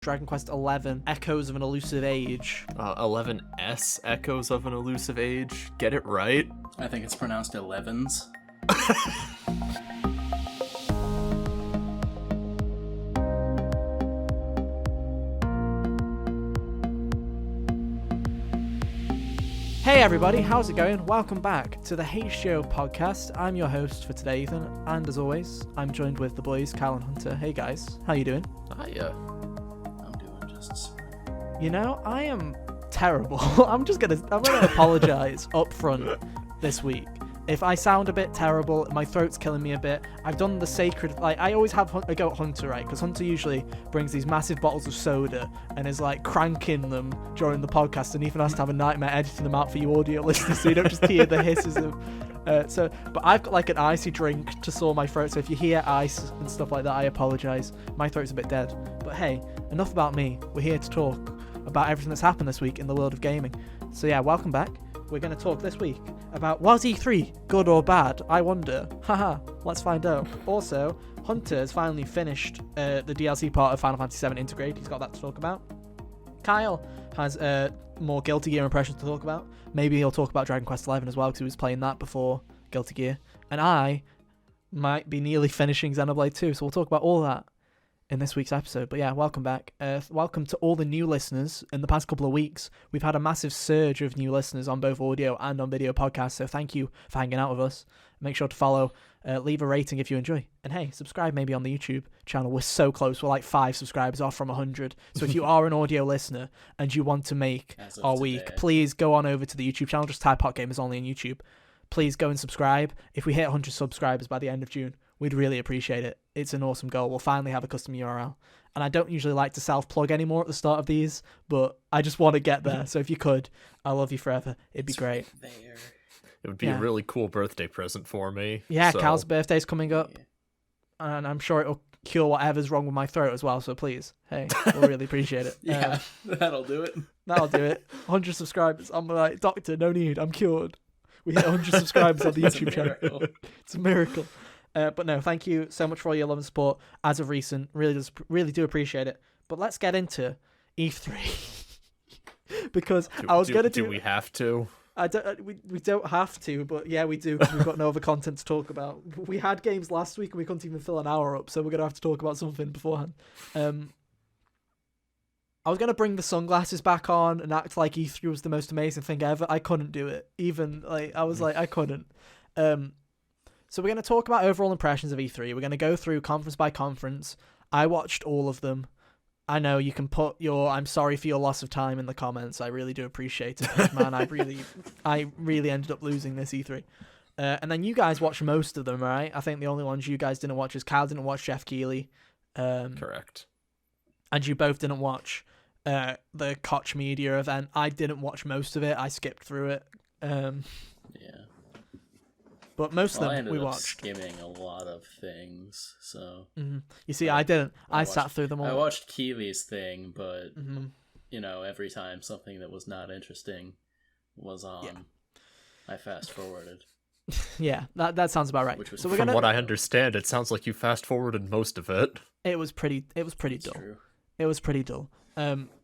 Dragon Quest 11 Echoes of an Elusive Age. 11S Echoes of an Elusive Age. Get it right? I think it's pronounced 11s. Hey everybody, how's it going? Welcome back to the HGO podcast. I'm your host for today, Ethan, and as always, I'm joined with the boys, Kyle and Hunter. Hey guys, how you doing? Hiya. I'm doing just... You know, I am terrible. I'm gonna apologize up front this week. If I sound a bit terrible, my throat's killing me a bit. I've done the sacred, I always have a go at Hunter, right? Because Hunter usually brings these massive bottles of soda and is like cranking them during the podcast, and Ethan has to have a nightmare editing them out for you audio listeners so you don't just hear the hisses of. But I've got like an icy drink to sore my throat, so if you hear ice and stuff like that, I apologise. My throat's a bit dead. But hey, enough about me. We're here to talk about everything that's happened this week in the world of gaming. So yeah, welcome back. We're going to talk this week about, was E3 good or bad? I wonder. Haha, let's find out. Also, Hunter has finally finished the DLC part of Final Fantasy VII Intergrade. He's got that to talk about. Kyle has more Guilty Gear impressions to talk about. Maybe he'll talk about Dragon Quest 11 as well, because he was playing that before Guilty Gear. And I might be nearly finishing Xenoblade 2, so we'll talk about all that in this week's episode. But yeah, welcome back. Welcome to all the new listeners. In the past couple of weeks, we've had a massive surge of new listeners on both audio and on video podcasts, so thank you for hanging out with us. Make sure to follow, leave a rating if you enjoy, and hey, subscribe maybe on the YouTube channel. We're so close. We're like 5 subscribers off from 100. So if you are an audio listener and you want to make our week, please go on over to the YouTube channel. Just type Hot Gamers Only on YouTube. Please go and subscribe. If we hit 100 subscribers by the end of June, we'd really appreciate it. It's an awesome goal. We'll finally have a custom URL. And I don't usually like to self-plug anymore at the start of these, but I just want to get there. So if you could, I love you forever. It'd be great. Right there. It would be a really cool birthday present for me. Yeah, so. Cal's birthday's coming up. Yeah. And I'm sure it'll cure whatever's wrong with my throat as well. So please, hey, we'll really appreciate it. Yeah, that'll do it. That'll do it. 100 subscribers. I'm like, doctor, no need. I'm cured. We hit 100 subscribers on the YouTube channel. It's a miracle. But no, thank you so much for all your love and support as of recent. Really do appreciate it. But let's get into E3 because I was going to do. Do we have to? We don't have to, but yeah, we do, because we've got no other content to talk about. We had games last week and we couldn't even fill an hour up, so we're gonna have to talk about something beforehand. I was going to bring the sunglasses back on and act like E3 was the most amazing thing ever. I couldn't do it. Even, like, I was like, I couldn't. So we're going to talk about overall impressions of E3. We're going to go through conference by conference. I watched all of them. I know you can put your I'm sorry for your loss of time in the comments. I really do appreciate it. Man, I really ended up losing this E3. And then you guys watched most of them, right? I think the only ones you guys didn't watch is Kyle didn't watch Jeff Keighley. Correct. And you both didn't watch the Koch Media event. I didn't watch most of it. I skipped through it. Yeah. But most of them I ended we up watched. skimming a lot of things, so... Mm-hmm. You see, I didn't. I sat through them all. I watched Keeley's thing, but, you know, every time something that was not interesting was on, I fast-forwarded. Yeah, that sounds about right. So from what I understand, it sounds like you fast-forwarded most of it. It was pretty dull. True. It was pretty dull.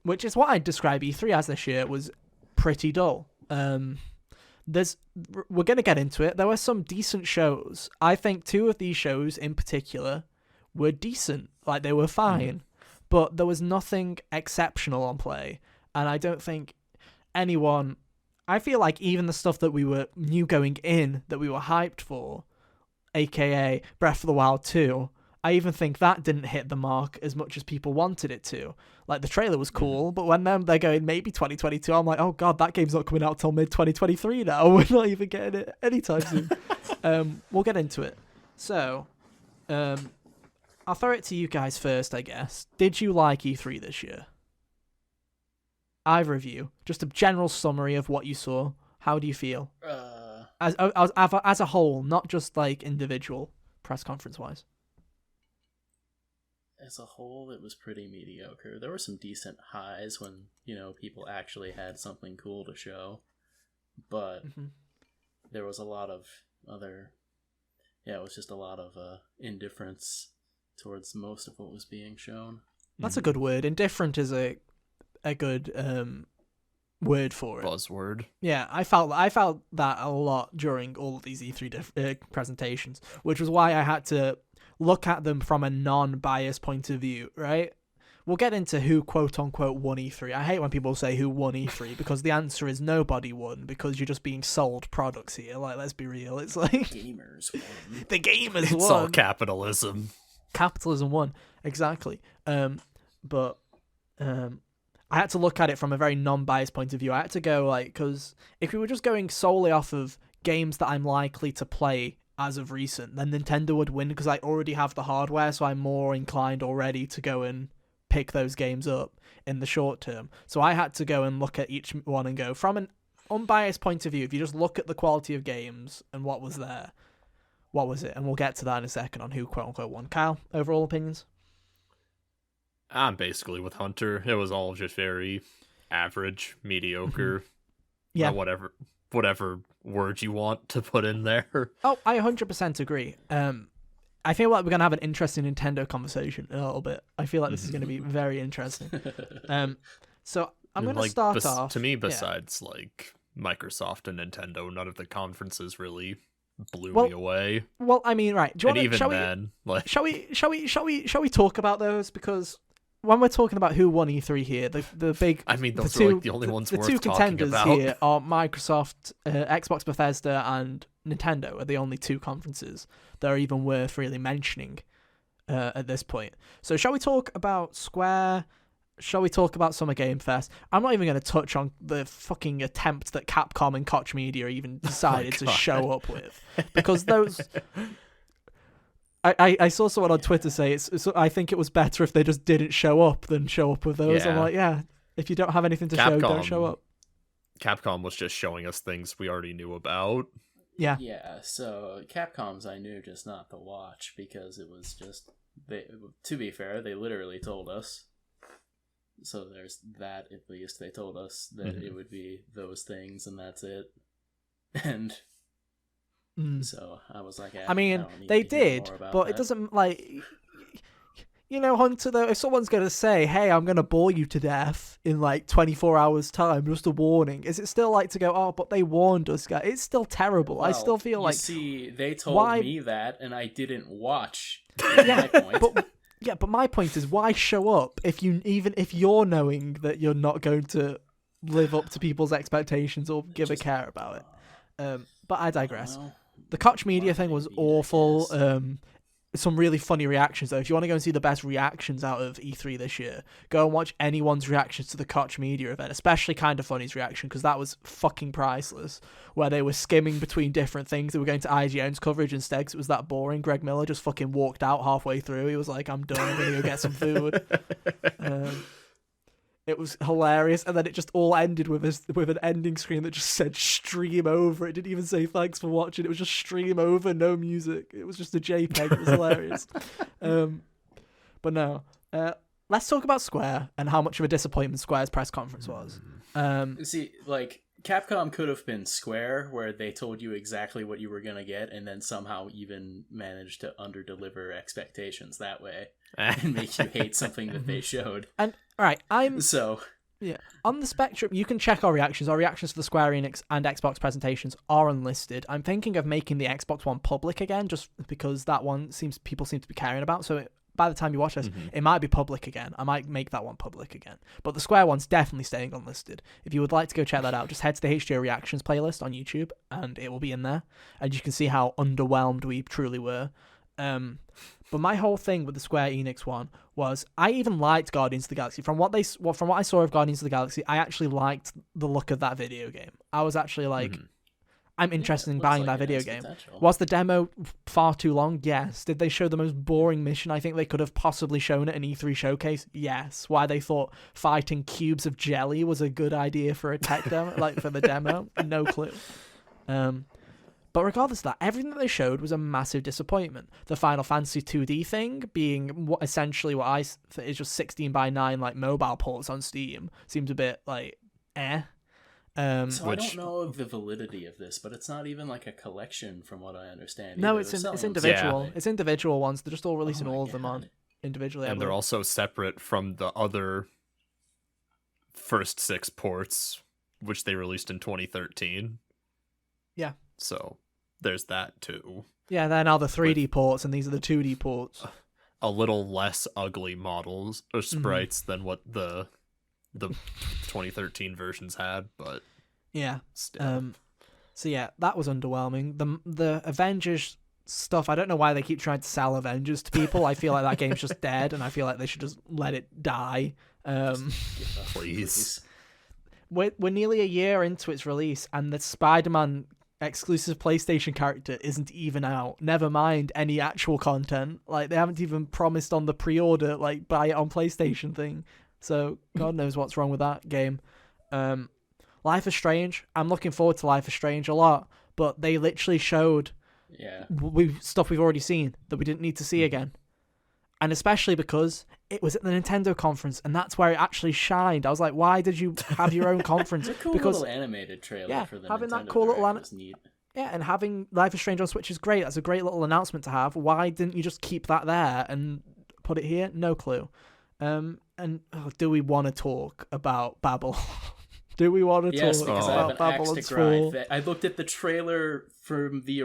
Which is what I'd describe E3 as this year. It was pretty dull. We're going to get into it. There were some decent shows. I think 2 of these shows in particular were decent. Like, they were fine. But there was nothing exceptional on play. And I don't think anyone... I feel like even the stuff that we knew going in, that we were hyped for, aka Breath of the Wild 2, I even think that didn't hit the mark as much as people wanted it to. Like, the trailer was cool, but when they're going maybe 2022, I'm like, oh god, that game's not coming out till mid-2023 now. We're not even getting it anytime soon. We'll get into it. So, I'll throw it to you guys first, I guess. Did you like E3 this year? Either of you. Just a general summary of what you saw. How do you feel? As a whole, not just like individual press conference wise. As a whole, it was pretty mediocre. There were some decent highs when, you know, people actually had something cool to show. But there was a lot of other... Yeah, it was just a lot of indifference towards most of what was being shown. That's a good word. Indifferent is a good word for it. Buzzword. Yeah, I felt that a lot during all of these E3 presentations, which was why I had to look at them from a non-biased point of view, right? We'll get into who quote-unquote won E3. I hate when people say who won E3 because the answer is nobody won because you're just being sold products here. Like, let's be real. It's like... Gamers won. The gamers It's won. all capitalism. Capitalism won. Exactly. But I had to look at it from a very non-biased point of view. I had to go, like, because if we were just going solely off of games that I'm likely to play as of recent, then Nintendo would win because I already have the hardware, so I'm more inclined already to go and pick those games up in the short term. So I had to go and look at each one and go, from an unbiased point of view, if you just look at the quality of games and what was there, what was it? And we'll get to that in a second on who quote-unquote won. Kyle, overall opinions? I'm basically with Hunter. It was all just very average, mediocre. Yeah. Whatever word you want to put in there. Oh, I 100% agree. I feel like we're going to have an interesting Nintendo conversation in a little bit. I feel like this is going to be very interesting. So I'm going to start off. To me, besides like Microsoft and Nintendo, none of the conferences really blew me away. Well, I mean, right. Do you want to? Shall we talk about those? Because when we're talking about who won E3 here, the big... I mean, those are like the only ones worth talking about. The two contenders here are Microsoft, Xbox Bethesda, and Nintendo are the only two conferences that are even worth really mentioning at this point. So shall we talk about Square? Shall we talk about Summer Game Fest? I'm not even going to touch on the fucking attempt that Capcom and Koch Media even decided to show up with. Because those... I saw someone on Twitter say I think it was better if they just didn't show up than show up with those. Yeah. I'm like, yeah, if you don't have anything to show, don't show up. Capcom was just showing us things we already knew about. Yeah. Yeah, so Capcom's I knew, just not to watch, because it was just... to be fair, they literally told us. So there's that, at least. They told us that it would be those things, and that's it. And... So I was like, I mean, they did, but it doesn't, like, you know, Hunter, though, if someone's going to say, hey, I'm going to bore you to death in like 24 hours time, just a warning, is it still like to go, oh, but they warned us, guys? It's still terrible. Well, I still feel like... see, they told me that, and I didn't watch. Yeah, my point. But my point is, why show up even if you're knowing that you're not going to live up to people's expectations or give a care about it? But I digress. The Koch Media thing was awful. Some really funny reactions, though. If you want to go and see the best reactions out of E3 this year, go and watch anyone's reactions to the Koch Media event, especially Kind of Funny's reaction, because that was fucking priceless, where they were skimming between different things. They were going to IGN's coverage instead because it was that boring. Greg Miller just fucking walked out halfway through. He was like, I'm done. I'm going to go get some food. It was hilarious, and then it just all ended with an ending screen that just said stream over. It didn't even say thanks for watching. It was just stream over, no music. It was just a JPEG. It was hilarious. But no, let's talk about Square and how much of a disappointment Square's press conference was. See, like, Capcom could have been Square, where they told you exactly what you were going to get, and then somehow even managed to underdeliver expectations that way and make you hate something that they showed. And right, yeah, on the spectrum, you can check our reactions. Our reactions to the Square Enix and Xbox presentations are unlisted. I'm thinking of making the Xbox one public again, just because that one people seem to be caring about. So by the time you watch this, it might be public again. I might make that one public again. But the Square one's definitely staying unlisted. If you would like to go check that out, just head to the HGO Reactions playlist on YouTube, and it will be in there. And you can see how underwhelmed we truly were. But my whole thing with the Square Enix one was I even liked Guardians of the Galaxy. From what I saw of Guardians of the Galaxy, I actually liked the look of that video game. I was actually like... I'm interested in buying that video game. Was the demo far too long? Yes. Did they show the most boring mission I think they could have possibly shown at an E3 showcase? Yes. Why they thought fighting cubes of jelly was a good idea for a tech demo, like for the demo? No clue. But regardless of that, everything that they showed was a massive disappointment. The Final Fantasy 2D thing being essentially what is just 16:9 like mobile ports on Steam seems a bit like So I don't know the validity of this, but it's not even like a collection from what I understand. No, it's individual. Yeah. It's individual ones. They're just all releasing all of them on individually. And they're also separate from the other first 6 ports, which they released in 2013. Yeah. So there's that too. Yeah, they're now the 3D ports, and these are the 2D ports. A little less ugly models or sprites than what the 2013 versions had, but yeah. Still. So yeah, that was underwhelming. The Avengers stuff, I don't know why they keep trying to sell Avengers to people. I feel like that game's just dead, and I feel like they should just let it die. Please. We're nearly a year into its release, and the Spider-Man exclusive PlayStation character isn't even out. Never mind any actual content. Like, they haven't even promised on the pre-order, like, buy it on PlayStation thing. So God knows what's wrong with that game. Life is Strange. I'm looking forward to Life is Strange a lot, but they literally showed stuff we've already seen that we didn't need to see again. And especially because it was at the Nintendo conference, and that's where it actually shined. I was like, why did you have your own conference? It's a cool little animated trailer for the having Nintendo that cool little was neat. Yeah, and having Life is Strange on Switch is great. That's a great little announcement to have. Why didn't you just keep that there and put it here? No clue. Do we want to talk about Babel? Do we want to Yes, talk because I have about an axe Babylon's to Fall? grind. I looked at the trailer from the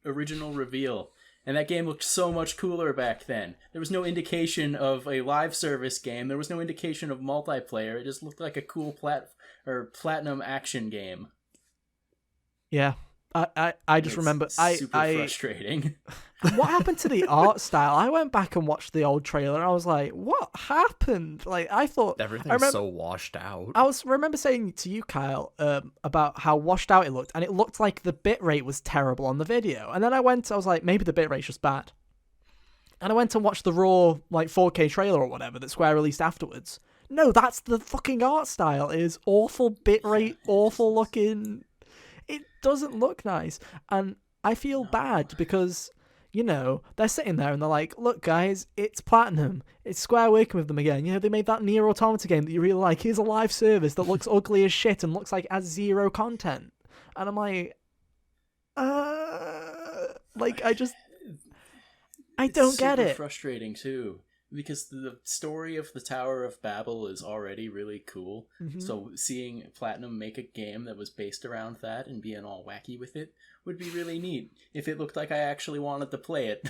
original reveal, and that game looked so much cooler back then. There was no indication of a live service game. There was no indication of multiplayer. It just looked like a cool platinum action game. Yeah. I just remember super frustrating. What happened to the art style? I went back and watched the old trailer and I was like, what happened? Like, I thought everything's so washed out. Remember saying to you, Kyle, about how washed out it looked, and it looked like the bitrate was terrible on the video. And then I was like, maybe the bitrate's just bad. And I went and watched the raw, like, 4K trailer or whatever that Square released afterwards. No, that's the fucking art style. It is awful bitrate, awful looking. It doesn't look nice. And I feel bad because, you know, they're sitting there and they're like, look, guys, it's Platinum. It's Square working with them again. You know, they made that Nier Automata game that you really like. Here's a live service that looks ugly as shit and looks like it has zero content. And I'm like, I don't get it. It's frustrating, too. Because the story of the Tower of Babel is already really cool. Mm-hmm. So seeing Platinum make a game that was based around that and being all wacky with it would be really neat if it looked like I actually wanted to play it.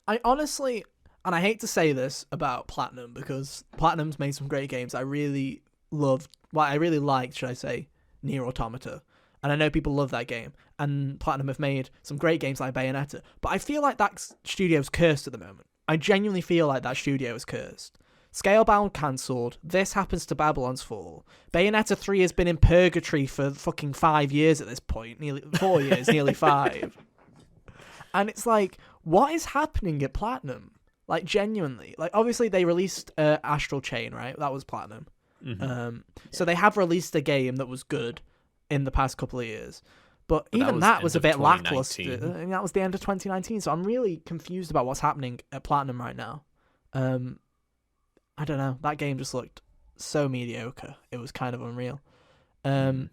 I honestly, and I hate to say this about Platinum because Platinum's made some great games. I really liked, should I say, Nier Automata. And I know people love that game. And Platinum have made some great games like Bayonetta. But I feel like that studio's cursed at the moment. I genuinely feel like that studio is cursed. Scalebound cancelled. This happens to Babylon's Fall. Bayonetta 3 has been in purgatory for fucking 5 years at this point. Nearly 4 years, nearly 5. And it's like, what is happening at Platinum? Like, genuinely. Like, obviously they released Astral Chain, right? That was Platinum. Mm-hmm. So they have released a game that was good in the past couple of years. But even that was a bit lackluster. And that was the end of 2019. So I'm really confused about what's happening at Platinum right now. I don't know. That game just looked so mediocre. It was kind of unreal. I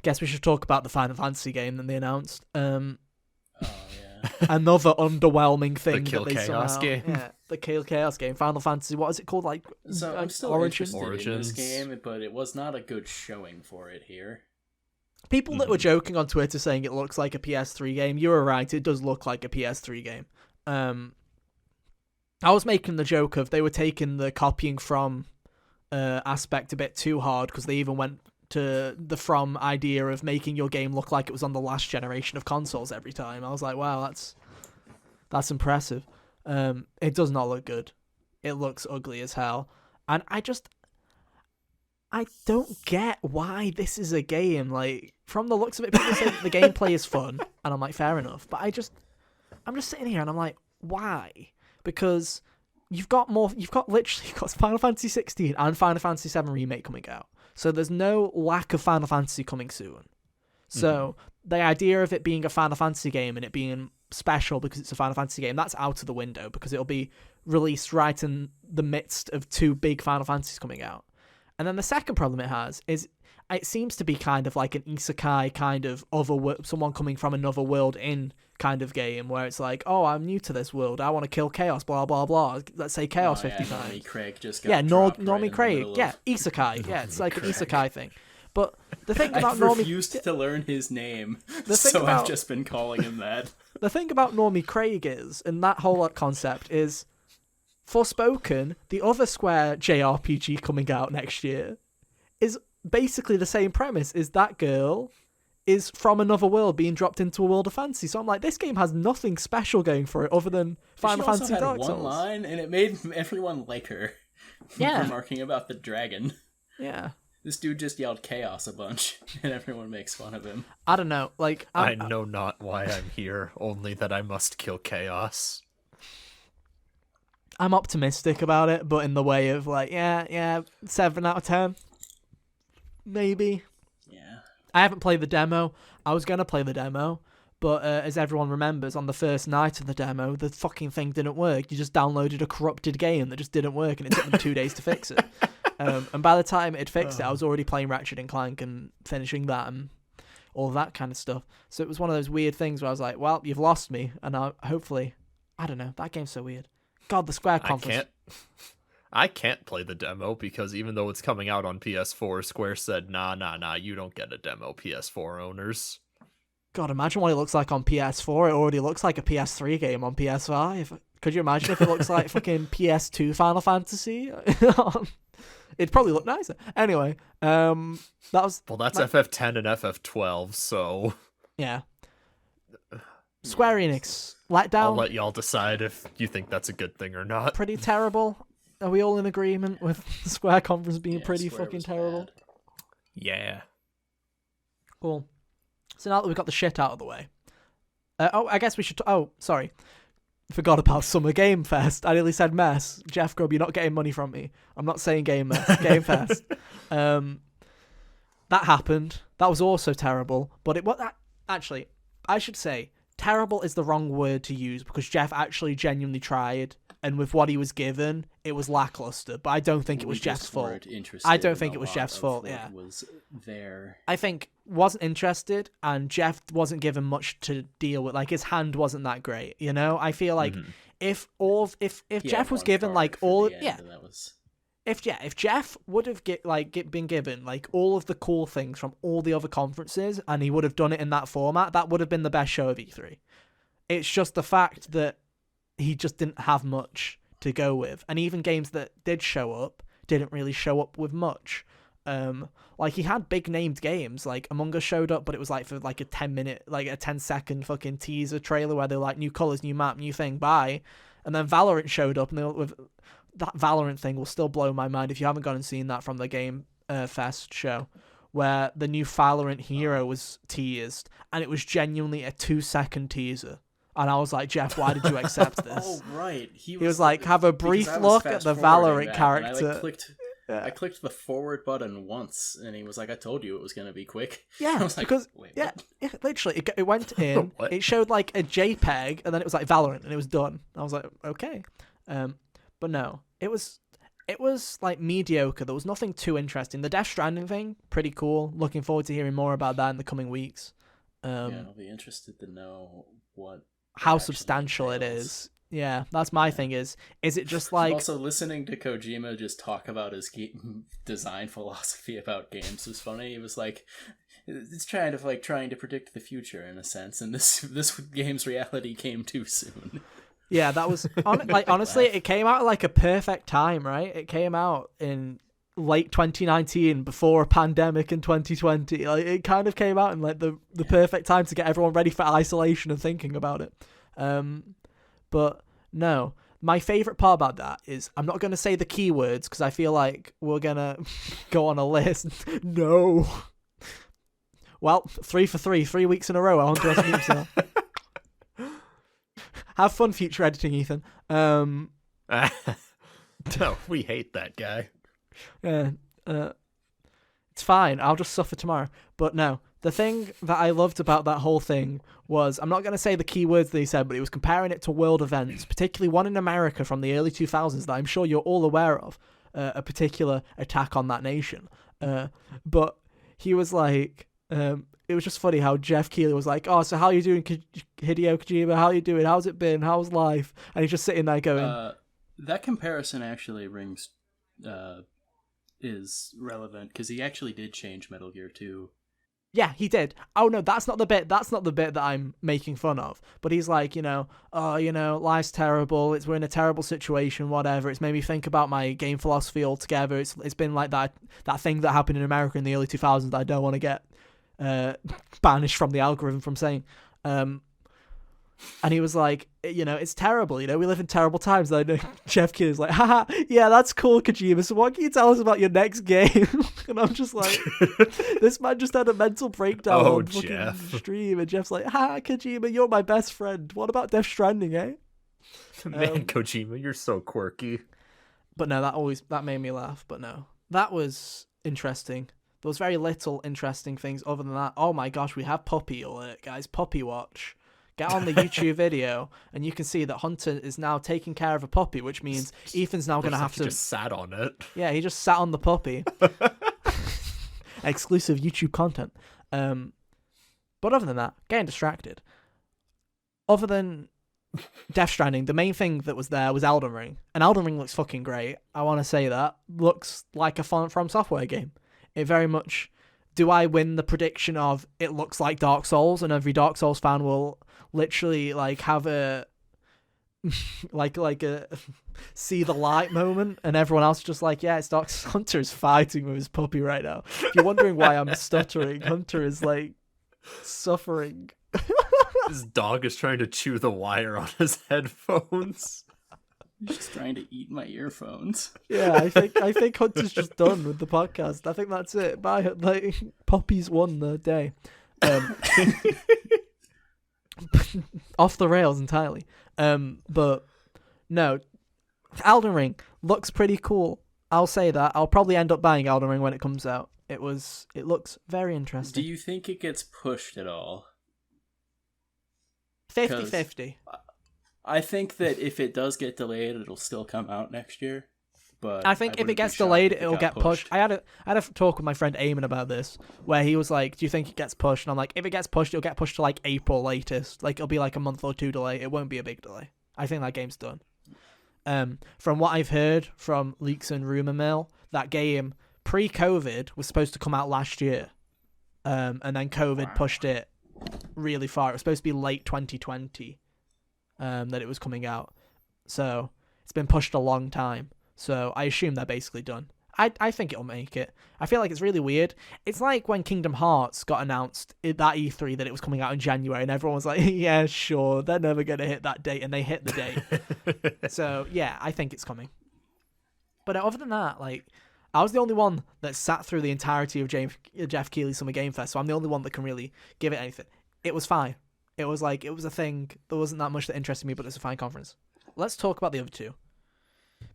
guess we should talk about the Final Fantasy game that they announced. Another underwhelming thing. The Kill Chaos game. Yeah, the Kill Chaos game. Final Fantasy. What is it called? Like, so I'm still interested in this game, but it was not a good showing for it here. People that were joking on Twitter saying it looks like a PS3 game, you were right, it does look like a PS3 game. I was making the joke of they were taking the copying from aspect a bit too hard because they even went to the from idea of making your game look like it was on the last generation of consoles every time. I was like, wow, that's impressive. It does not look good. It looks ugly as hell. And I don't get why this is a game. Like, from the looks of it, people say the gameplay is fun, and I'm like, fair enough. But I'm just sitting here and I'm like, why? Because you've got Final Fantasy 16 and Final Fantasy 7 Remake coming out. So there's no lack of Final Fantasy coming soon. So the idea of it being a Final Fantasy game and it being special because it's a Final Fantasy game, that's out of the window because it'll be released right in the midst of 2 big Final Fantasies coming out. And then the second problem it has is it seems to be kind of like an isekai kind of someone coming from another world in kind of game where it's like, oh, I'm new to this world. I want to kill Chaos, blah, blah, blah. Let's say Chaos 50 times. Normie Craig just got Normie Craig. Yeah, isekai. Yeah, it's like an isekai thing. But the thing about I've refused to learn his name, I've just been calling him that. The thing about Normie Craig is, and that whole concept is, Forspoken, the other Square JRPG coming out next year, is basically the same premise. Is that girl is from another world being dropped into a world of fantasy. So I'm like, this game has nothing special going for it other than Final Fantasy Dark Souls. One line, and it made everyone like her. Yeah. Remarking about the dragon. Yeah. This dude just yelled chaos a bunch, and everyone makes fun of him. I don't know. Like, I know not why I'm here, only that I must kill chaos. I'm optimistic about it, but in the way of like, yeah, 7 out of 10. Maybe. Yeah. I haven't played the demo. I was going to play the demo, but as everyone remembers, on the first night of the demo, the fucking thing didn't work. You just downloaded a corrupted game that just didn't work, and it took them 2 days to fix it. And by the time it had fixed it, I was already playing Ratchet and Clank and finishing that and all that kind of stuff. So it was one of those weird things where I was like, well, you've lost me, and hopefully, I don't know, that game's so weird. God, the Square conference. I can't play the demo because even though it's coming out on PS4, Square said, nah, you don't get a demo, PS4 owners. God, imagine what it looks like on PS4. It already looks like a PS3 game on PS5. Could you imagine if it looks like fucking PS2 Final Fantasy? It'd probably look nicer. Anyway, that was... Well, that's FF10 and FF12, so... Yeah. Square Enix, let down. I'll let y'all decide if you think that's a good thing or not. Pretty terrible. Are we all in agreement with the Square conference being pretty Square fucking was terrible? bad. Yeah. Cool. So now that we've got the shit out of the way. I guess we should... sorry. Forgot about Summer Game Fest. I nearly said mess. Jeff Grubb, you're not getting money from me. I'm not saying Game Game Fest. That happened. That was also terrible. But actually, I should say, terrible is the wrong word to use because Jeff actually genuinely tried. And with what he was given, it was lackluster. But I don't think it was Jeff's fault. I don't think it was Jeff's fault, yeah. Was there. I think wasn't interested, and Jeff wasn't given much to deal with. Like, his hand wasn't that great, you know? I feel like if Jeff was given, like, all... Yeah. If Jeff would have been given, like, all of the cool things from all the other conferences, and he would have done it in that format, that would have been the best show of E3. It's just the fact that he just didn't have much to go with. And even games that did show up didn't really show up with much. Like, he had big named games, like Among Us showed up, but it was like for like a 10-minute, like a 10-second fucking teaser trailer where they're like, new colors, new map, new thing, bye. And then Valorant showed up, and with that Valorant thing will still blow my mind if you haven't gone and seen that from the Game Fest show, where the new Valorant hero was teased, and it was genuinely a 2-second teaser. And I was like, Jeff, why did you accept this? Oh, right. He was like, have a brief look at the Valorant character. I clicked the forward button once, and he was like, I told you it was going to be quick. Yeah, I was like, because, wait, yeah, literally, it went in, it showed like a JPEG, and then it was like Valorant, and it was done. I was like, okay. But no, it was like mediocre. There was nothing too interesting. The Death Stranding thing, pretty cool. Looking forward to hearing more about that in the coming weeks. I'll be interested to know how substantial it is. Yeah, that's my thing is it just like... Also, listening to Kojima just talk about his design philosophy about games was funny. It was like, it's trying to predict the future in a sense, and this game's reality came too soon. Yeah, that was... honestly, it came out at like a perfect time, right? It came out in late 2019 before a pandemic in 2020. Like, it kind of came out in like the perfect time to get everyone ready for isolation and thinking about it. But no, my favorite part about that is I'm not going to say the keywords because I feel like we're going to go on a list. No. Well, 3 for 3 weeks in a row. I underestimate myself. Have fun, future editing, Ethan. No, we hate that guy. Yeah, it's fine. I'll just suffer tomorrow. But no, the thing that I loved about that whole thing was, I'm not going to say the keywords that he said, but he was comparing it to world events, particularly one in America from the early 2000s that I'm sure you're all aware of. a particular attack on that nation. But he was like, it was just funny how Jeff Keighley was like, "Oh, so how you doing, Hideo Kojima? How you doing? How's it been? How's life?" And he's just sitting there going, that comparison actually is relevant because he actually did change Metal Gear 2. Yeah, he did. Oh no, that's not the bit that I'm making fun of. But he's like, life's terrible. We're in a terrible situation, whatever. It's made me think about my game philosophy altogether. It's been like that thing that happened in America in the early 2000s that I don't want to get banished from the algorithm from saying. And he was like, it's terrible, we live in terrible times. And I know Jeff Keighley's like, haha, yeah, that's cool, Kojima, so what can you tell us about your next game? And I'm just like, this man just had a mental breakdown on fucking stream, and Jeff's like, haha, Kojima, you're my best friend. What about Death Stranding, eh? Man, Kojima, you're so quirky. But no, that made me laugh. But no, that was interesting. There was very little interesting things other than that. Oh my gosh, we have Puppy Alert, guys. Puppy Watch. Get on the YouTube video, and you can see that Hunter is now taking care of a puppy, which means Ethan's now going to have to... He just sat on it. Yeah, he just sat on the puppy. Exclusive YouTube content. But other than that, getting distracted. Other than Death Stranding, the main thing that was there was Elden Ring. And Elden Ring looks fucking great. I want to say that. Looks like a From Software game. It very much... Do I win the prediction of it looks like Dark Souls, and every Dark Souls fan will literally have a like a see the light moment, and everyone else just like, yeah, it's Dark Hunter's fighting with his puppy right now. If you're wondering why I'm stuttering, Hunter is suffering. His dog is trying to chew the wire on his headphones. He's just trying to eat my earphones. Yeah, I think Hunter's just done with the podcast. I think that's it. Bye. Puppies won the day. Off the rails entirely. But no, Elden Ring looks pretty cool. I'll say that. I'll probably end up buying Elden Ring when it comes out. It looks very interesting. Do you think it gets pushed at all? 50-50. I think that if it does get delayed, it'll still come out next year. But I think if it gets delayed, it'll get pushed. I had a talk with my friend Eamon about this, where he was like, "Do you think it gets pushed?" And I'm like, "If it gets pushed, it'll get pushed to April latest. It'll be a month or two delay. It won't be a big delay. I think that game's done." From what I've heard from leaks and rumor mill, that game pre-COVID was supposed to come out last year, and then COVID pushed it really far. It was supposed to be late 2020. That it was coming out, so it's been pushed a long time. So I assume they're basically done. I think it'll make it. I feel like it's really weird. It's like when Kingdom Hearts got announced at that E3 that it was coming out in January, and everyone was like, "Yeah, sure, they're never gonna hit that date," and they hit the date. So yeah, I think it's coming. But other than that, I was the only one that sat through the entirety of Jeff Keighley's Summer Game Fest, so I'm the only one that can really give it anything. It was fine. It was a thing. There wasn't that much that interested me, but it's a fine conference. Let's talk about the other two,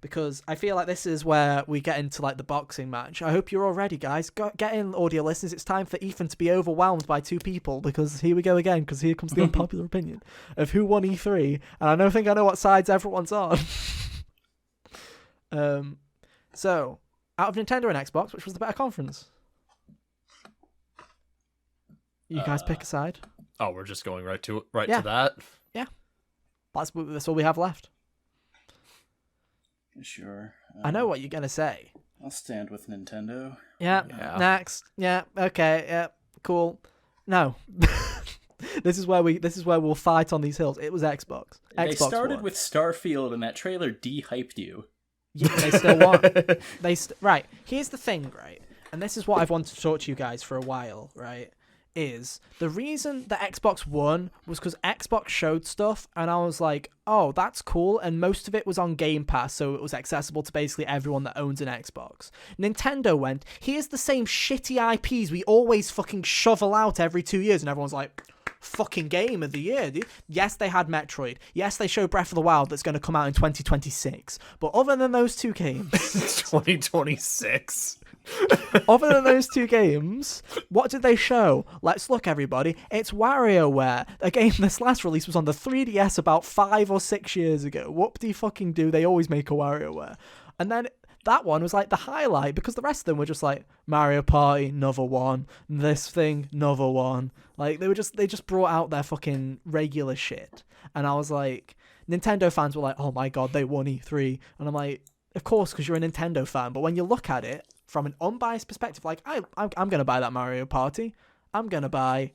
because I feel like this is where we get into the boxing match. I hope you're all ready, guys. Get in, audio listeners. It's time for Ethan to be overwhelmed by two people, because here we go again, because here comes the unpopular opinion of who won E3, and I don't think I know what sides everyone's on. So, out of Nintendo and Xbox, which was the better conference? You guys pick a side. Oh, we're just going right to that? Yeah. That's all we have left. Sure. I know what you're going to say. I'll stand with Nintendo. Yeah. Next. Yeah. Okay. Yeah. Cool. No. This is where we'll fight on these hills. It was Xbox. They Xbox started won. with Starfield, and that trailer de-hyped you. Yeah, they still won. Right. Here's the thing, right? And this is what I've wanted to talk to you guys for a while, right? Is the reason that Xbox won was because Xbox showed stuff, and I was like, oh, that's cool, and most of it was on Game Pass, so it was accessible to basically everyone that owns an Xbox. Nintendo went, here's the same shitty IPs we always fucking shovel out every 2 years, and everyone's like, fucking game of the year, dude. Yes, they had Metroid. Yes, they showed Breath of the Wild that's going to come out in 2026. But other than those two games... 2026? Other than those two games, what did they show? Let's look, everybody. It's WarioWare, a game this last release was on the 3DS about 5 or 6 years ago. Whoop-de-fucking-do, they always make a WarioWare. And then that one was like the highlight because the rest of them were just like Mario Party, another one, this thing, another one. Like they just brought out their fucking regular shit, and I was like, Nintendo fans were like, oh my god, they won E3, and I'm like, of course, because you're a Nintendo fan. But when you look at it from an unbiased perspective, like I'm gonna buy that Mario Party, I'm gonna buy,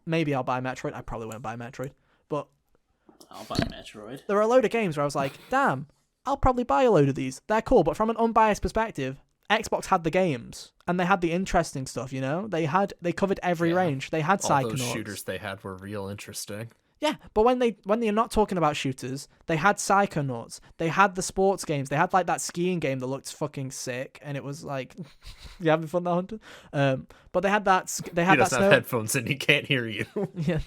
maybe I'll buy Metroid. I probably won't buy Metroid, but I'll buy Metroid. there are a load of games where I was like, damn, I'll probably buy a load of these. They're cool, but from an unbiased perspective, Xbox had the games and they had the interesting stuff. You know, they covered every range. They had all those Psychonauts. shooters they had were real interesting. Yeah, but when they're not talking about shooters, they had Psychonauts. They had the sports games. They had like that skiing game that looked fucking sick, and it was like, you having fun, now, Hunter? But they had that. They had He that doesn't have headphones and he can't hear you. Yeah.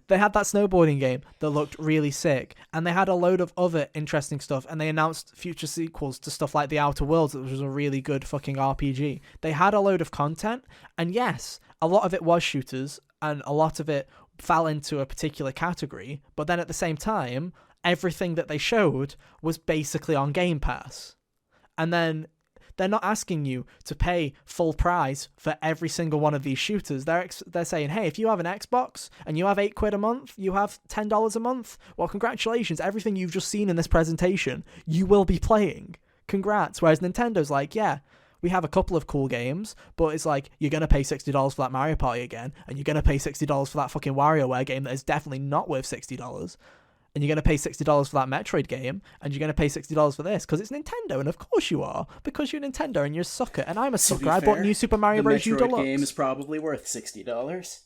They had that snowboarding game that looked really sick, and they had a load of other interesting stuff, and they announced future sequels to stuff like The Outer Worlds, which was a really good fucking RPG. They had a load of content, and yes, a lot of it was shooters, and a lot of it fell into a particular category, but then at the same time, everything that they showed was basically on Game Pass. And then they're not asking you to pay full price for every single one of these shooters. They're saying, hey, if you have an Xbox and you have £8 a month, you have $10 a month, well, congratulations, everything you've just seen in this presentation, you will be playing. Congrats. Whereas Nintendo's like, yeah, we have a couple of cool games, but it's like, you're going to pay $60 for that Mario Party again, and you're going to pay $60 for that fucking WarioWare game that is definitely not worth $60. And you're going to pay $60 for that Metroid game, and you're going to pay $60 for this, because it's Nintendo, and of course you are, because you're Nintendo and you're a sucker, and I'm a sucker. I bought New Super Mario Bros. U Deluxe. The Deluxe. Metroid game is probably worth $60.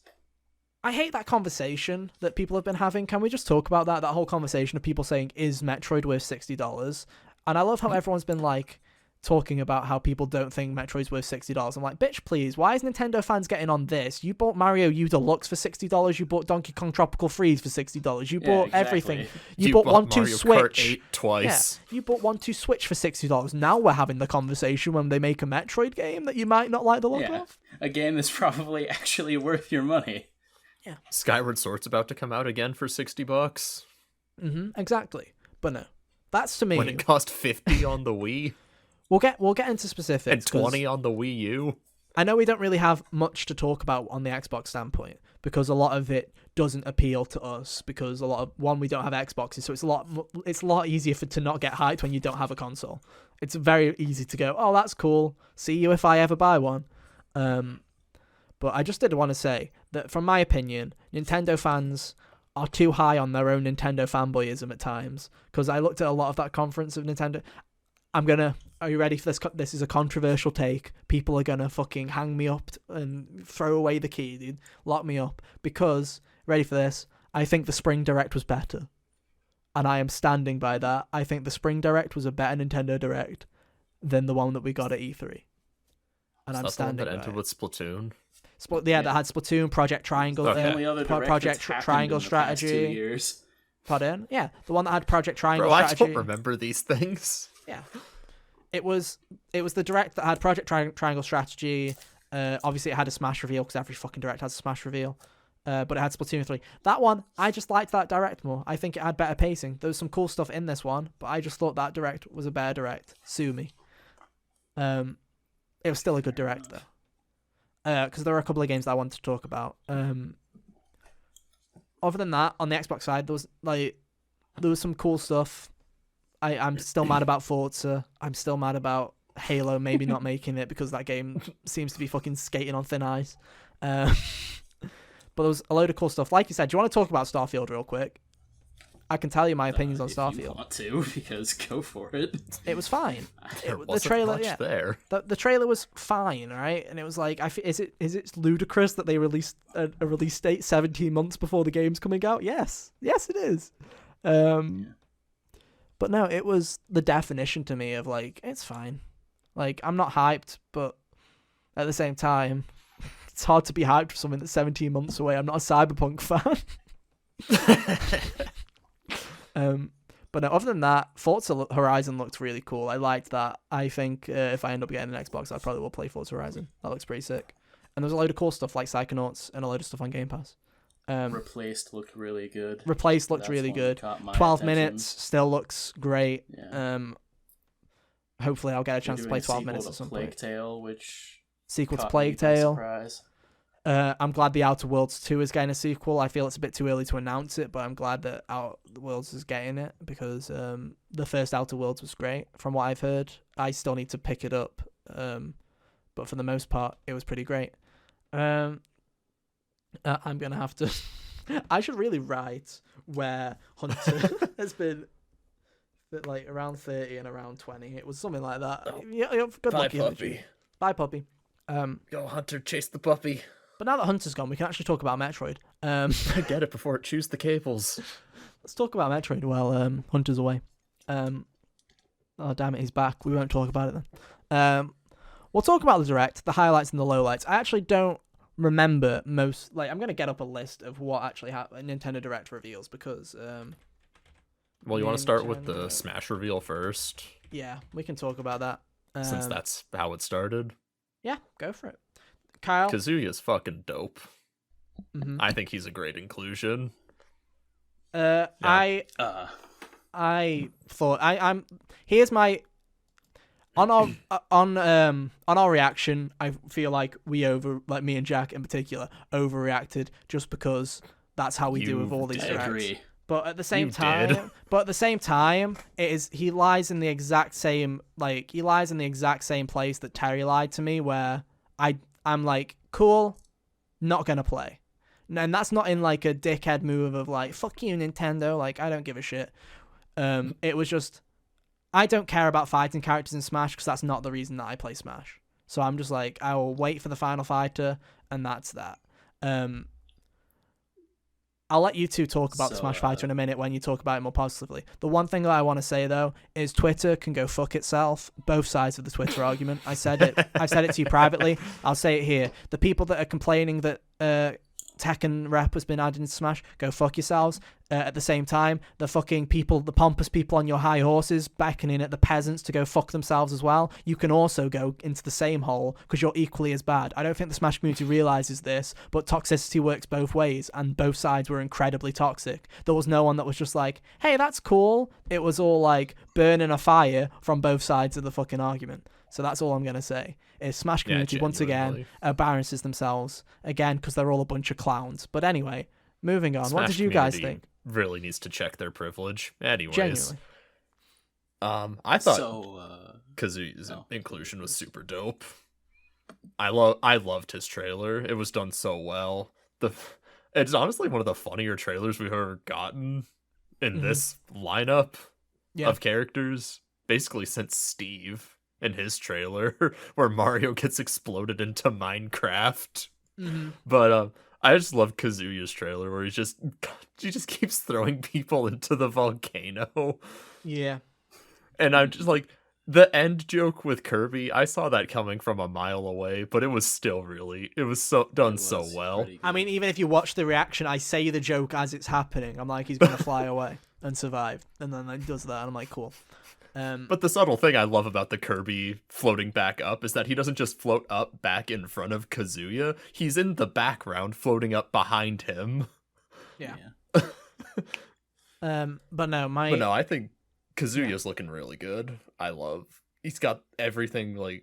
I hate that conversation that people have been having. Can we just talk about that? That whole conversation of people saying, is Metroid worth $60? And I love how everyone's been like, talking about how people don't think Metroid's worth $60. I'm like, bitch, please, why is Nintendo fans getting on this? You bought Mario U Deluxe for $60. You bought Donkey Kong Tropical Freeze for $60. You bought everything. You bought 1-2 Mario Switch. Kart 8 twice. Yeah, you bought 1-2 Switch for $60. Now we're having the conversation when they make a Metroid game that you might not like the look of. A game that's probably actually worth your money. Yeah. Skyward Sword's about to come out again for $60. Exactly. But no, that's to me. When it cost $50 on the Wii. We'll get into specifics. And $20 on the Wii U. I know we don't really have much to talk about on the Xbox standpoint because a lot of it doesn't appeal to us because we don't have Xboxes, so it's a lot easier to not get hyped when you don't have a console. It's very easy to go, oh, that's cool. See you if I ever buy one. But I just did want to say that, from my opinion, Nintendo fans are too high on their own Nintendo fanboyism at times, because I looked at a lot of that conference of Nintendo. Are you ready for this? This is a controversial take. People are gonna fucking hang me up and throw away the key, dude. Lock me up. Because, ready for this, I think the Spring Direct was better. And I am standing by that. I think the Spring Direct was a better Nintendo Direct than the one that we got at E3. And I'm standing by it. That ended with Splatoon. That had Splatoon, Project Triangle, Project Triangle Strategy. 2 years. Pardon? Yeah, the one that had Project Triangle Bro, Strategy. I don't remember these things. Yeah. It was the Direct that had Project Triangle Strategy. Obviously, it had a Smash reveal because every fucking Direct has a Smash reveal. But it had Splatoon 3. That one, I just liked that Direct more. I think it had better pacing. There was some cool stuff in this one, but I just thought that Direct was a better Direct. Sue me. It was still a good Direct, though. Because there were a couple of games that I wanted to talk about. Other than that, on the Xbox side, there was some cool stuff. I'm still mad about Forza. I'm still mad about Halo maybe not making it because that game seems to be fucking skating on thin ice. But there was a load of cool stuff. Like you said, do you want to talk about Starfield real quick? I can tell you my opinions on Starfield. If you want to, because go for it. It was fine. The trailer, yeah. There. The trailer was fine, right? And it was like, is it ludicrous that they released a release date 17 months before the game's coming out? Yes, it is. But no, it was the definition to me of like, it's fine. Like, I'm not hyped, but at the same time, it's hard to be hyped for something that's 17 months away. I'm not a Cyberpunk fan. But no, other than that, Forza Horizon looked really cool. I liked that. I think if I end up getting an Xbox, I probably will play Forza Horizon. That looks pretty sick. And there's a load of cool stuff like Psychonauts and a load of stuff on Game Pass. Replaced looked really good. Replaced looked really good. 12 minutes still looks great. Yeah. hopefully I'll get a They're chance to doing play a 12 sequel minutes to at some Plague point. Tale, which Sequel to caught me Plague by Tale. surprise. I'm glad the Outer Worlds 2 is getting a sequel. I feel it's a bit too early to announce it, but I'm glad that Outer Worlds is getting it because the first Outer Worlds was great from what I've heard. I still need to pick it up, but for the most part, it was pretty great. I'm going to have to... I should really write where Hunter has been like around 30 and around 20. It was something like that. Oh. Yeah, good Bye, luck. puppy. Bye, puppy. Go, Hunter, chase the puppy. But now that Hunter's gone, we can actually talk about Metroid. Get it before it chews the cables. Let's talk about Metroid while Hunter's away. Oh, damn it, he's back. We won't talk about it then. We'll talk about the Direct, the highlights and the lowlights. I actually don't remember most... Like, I'm going to get up a list of what actually happened Nintendo Direct reveals because... Well, you want to start with the Smash reveal first? Yeah, we can talk about that. Since that's how it started. Yeah, go for it. Kyle? Kazuya's fucking dope. Mm-hmm. I think he's a great inclusion. I thought I'm here's my on our reaction. I feel like me and Jack in particular overreacted just because that's how we do with all these I directs. agree. But at the same You time, he lies in the exact same place that Terry lied to me, where I'm like, cool, not gonna play. And that's not in like a dickhead move of like, fuck you, Nintendo, like I don't give a shit. It was just, I don't care about fighting characters in Smash because that's not the reason that I play Smash. So I'm just like, I will wait for the final fighter, and that's that. I'll let you two talk about the Smash Fighter in a minute when you talk about it more positively. The one thing that I want to say, though, is Twitter can go fuck itself. Both sides of the Twitter argument. I've said it to you privately. I'll say it here. The people that are complaining that Tekken rep has been added into Smash, go fuck yourselves. At the same time, the fucking people, the pompous people on your high horses beckoning at the peasants to go fuck themselves as well. You can also go into the same hole because you're equally as bad. I don't think the Smash community realizes this, but toxicity works both ways, and both sides were incredibly toxic. There was no one that was just like, hey, that's cool. It was all like burning a fire from both sides of the fucking argument. So that's all I'm going to say. Is Smash community, once again, embarrasses themselves, again, because they're all a bunch of clowns. But anyway, moving on. Smash what did you guys think? Really needs to check their privilege. Anyways. Genuinely. I thought Kazuya's inclusion was super dope. I loved his trailer. It was done so well. It's honestly one of the funnier trailers we've ever gotten in this lineup of characters, basically since Steve in his trailer where Mario gets exploded into Minecraft. But I just love Kazuya's trailer where he just keeps throwing people into the volcano. Yeah. And I'm just like, the end joke with Kirby, I saw that coming from a mile away, but it was still done so well. I mean, even if you watch the reaction, I say the joke as it's happening. I'm like, he's going to fly away and survive. And then he does that, and I'm like, cool. But the subtle thing I love about the Kirby floating back up is that he doesn't just float up back in front of Kazuya. He's in the background floating up behind him. Yeah. But no, I think Kazuya's looking really good. He's got everything, like,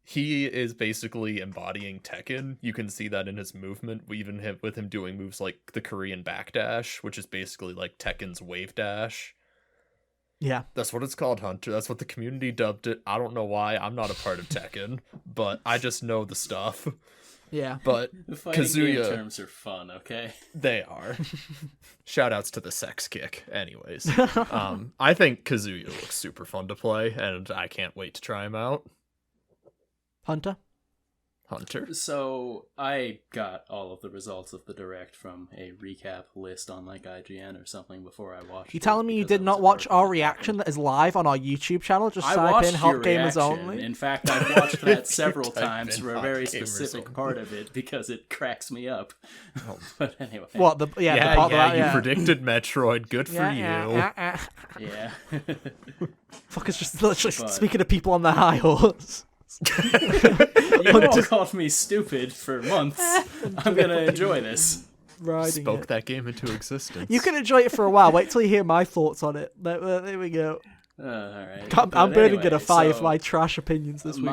he is basically embodying Tekken. You can see that in his movement, even with him doing moves like the Korean backdash, which is basically like Tekken's wave dash. Yeah. That's what it's called, Hunter. That's what the community dubbed it. I don't know why. I'm not a part of Tekken, but I just know the stuff. Yeah. But the fighting Kazuya, game terms are fun, okay? They are. Shoutouts to the sex kick. Anyways, I think Kazuya looks super fun to play, and I can't wait to try him out. Hunter? So I got all of the results of the Direct from a recap list on like IGN or something before I watched. You telling me you did not watch our reaction that is live on our YouTube channel? Just type in Hot Gamers Only. In fact, I've watched that several times for a very specific part of it because it cracks me up. But anyway, what the part you predicted Metroid. Good for you. Yeah. Fuckers just literally speaking of people on their high horse. You all called me stupid for months. I'm gonna enjoy this. Spoke that game into existence. You can enjoy it for a while. Wait till you hear my thoughts on it. There we go. All right. I'm burning anyway, in a fire for my trash opinions this week.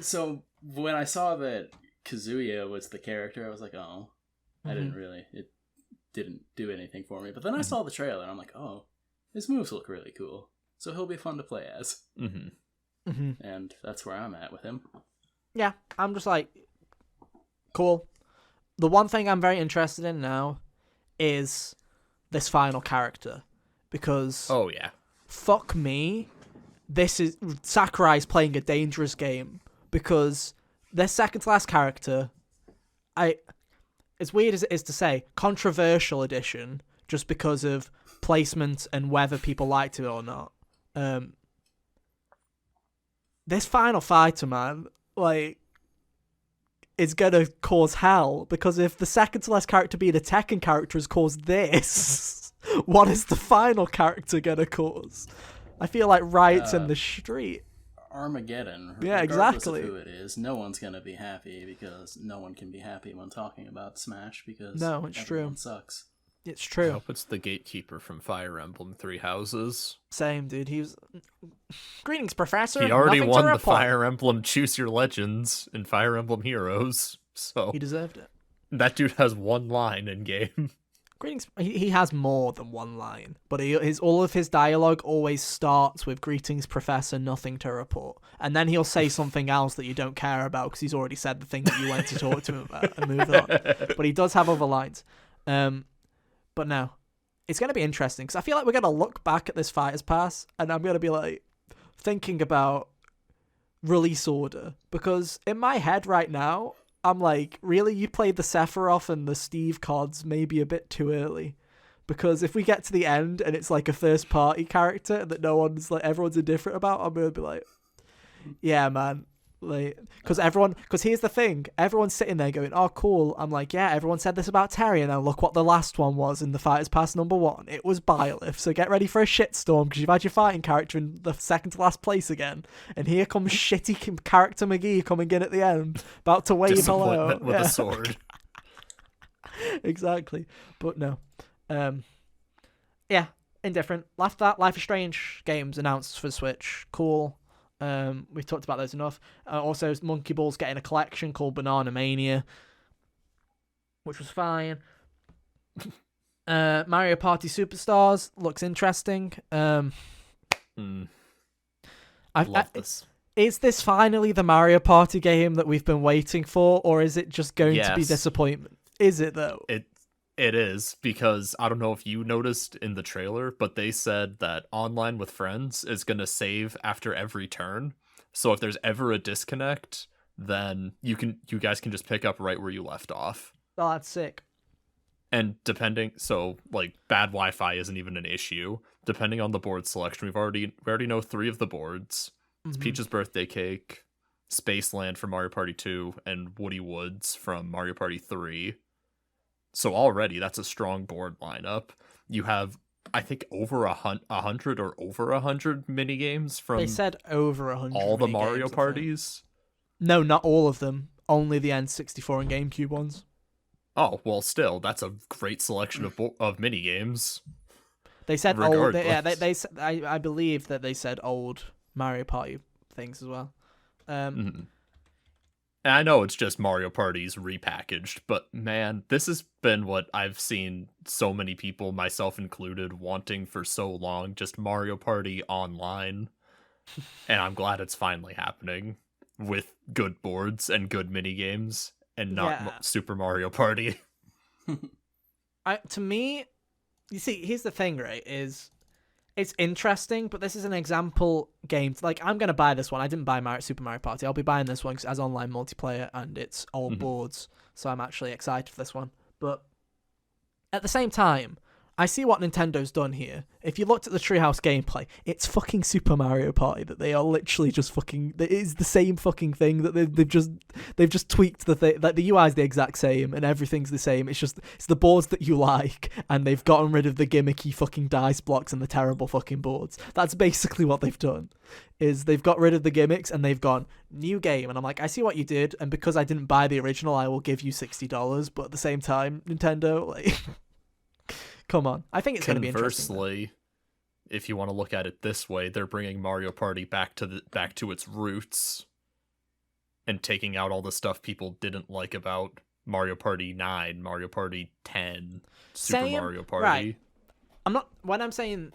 So when I saw that Kazuya was the character, I was like, oh, it didn't do anything for me. But then I saw the trailer and I'm like, oh, his moves look really cool. So he'll be fun to play as. And that's where I'm at with him. Yeah, I'm just like, cool. The one thing I'm very interested in now is this final character. Because fuck me, this is Sakurai's playing a dangerous game, because their second to last character, as weird as it is to say, controversial edition, just because of placement and whether people liked it or not. This final fighter, man, like, is gonna cause hell, because if the second to last character being a Tekken character has caused this. What is the final character gonna cause? I feel like riots in the street. Armageddon. Yeah, exactly. Of who it is, no one's gonna be happy, because no one can be happy when talking about Smash, because everyone sucks. It's true. I hope it's the gatekeeper from Fire Emblem Three Houses. Same, dude. He was. Greetings, Professor. He already won the Fire Emblem Choose Your Legends in Fire Emblem Heroes, so he deserved it. That dude has one line in game. Greetings. He has more than one line, but all of his dialogue always starts with "Greetings, Professor. Nothing to report," and then he'll say something else that you don't care about because he's already said the thing that you went to talk to him about and move on. But he does have other lines. But no, it's going to be interesting because I feel like we're going to look back at this Fighters Pass and I'm going to be like thinking about release order, because in my head right now, I'm like, really, you played the Sephiroth and the Steve cards maybe a bit too early, because if we get to the end and it's like a first party character that everyone's indifferent about, I'm going to be like, yeah, man. Like, because here's the thing, everyone's sitting there going, oh cool, I'm like, yeah, everyone said this about Terry, and now look what the last one was in the Fighters Pass #1, it was Byleth, so get ready for a shitstorm, because you've had your fighting character in the second to last place again, and here comes shitty character McGee coming in at the end, about to wave hello with a sword. Exactly. But no, yeah, indifferent. Life is Strange games announced for Switch, cool. We've talked about those enough. Also, Monkey Ball's getting a collection called Banana Mania, which was fine. Mario Party Superstars looks interesting. I love this. Is this finally the Mario Party game that we've been waiting for, or is it just going to be disappointment? Is it, though? It is, because I don't know if you noticed in the trailer, but they said that online with friends is going to save after every turn. So if there's ever a disconnect, then you guys can just pick up right where you left off. Oh, that's sick. And so like bad Wi-Fi isn't even an issue. Depending on the board selection, we already know 3 of the boards. It's Peach's Birthday Cake, Spaceland from Mario Party 2, and Woody Woods from Mario Party 3. So already that's a strong board lineup. You have, I think, over 100 or over 100 mini games from. They said over 100. All the Mario parties. No, not all of them. Only the N64 and GameCube ones. Oh well, still that's a great selection of mini games. They said old. I believe that they said old Mario Party things as well. And I know it's just Mario Parties repackaged, but man, this has been what I've seen so many people, myself included, wanting for so long, just Mario Party online. And I'm glad it's finally happening with good boards and good mini games and not Super Mario Party. To me, you see, here's the thing, right, is it's interesting, but this is an example game. Like, I'm going to buy this one. I didn't buy Super Mario Party. I'll be buying this one because it has online multiplayer and it's old boards. So I'm actually excited for this one. But at the same time, I see what Nintendo's done here. If you looked at the Treehouse gameplay, it's fucking Super Mario Party. That they are literally just fucking. It is the same fucking thing. That they've just tweaked the thing. Like the UI is the exact same and everything's the same. It's the boards that you like, and they've gotten rid of the gimmicky fucking dice blocks and the terrible fucking boards. That's basically what they've done. Is they've got rid of the gimmicks and they've gone new game. And I'm like, I see what you did, and because I didn't buy the original, I will give you $60. But at the same time, Nintendo, like. Come on. I think it's going to be interesting. Conversely, if you want to look at it this way, they're bringing Mario Party back to its roots and taking out all the stuff people didn't like about Mario Party 9, Mario Party 10, Super Mario Party. Right. I'm not when I'm saying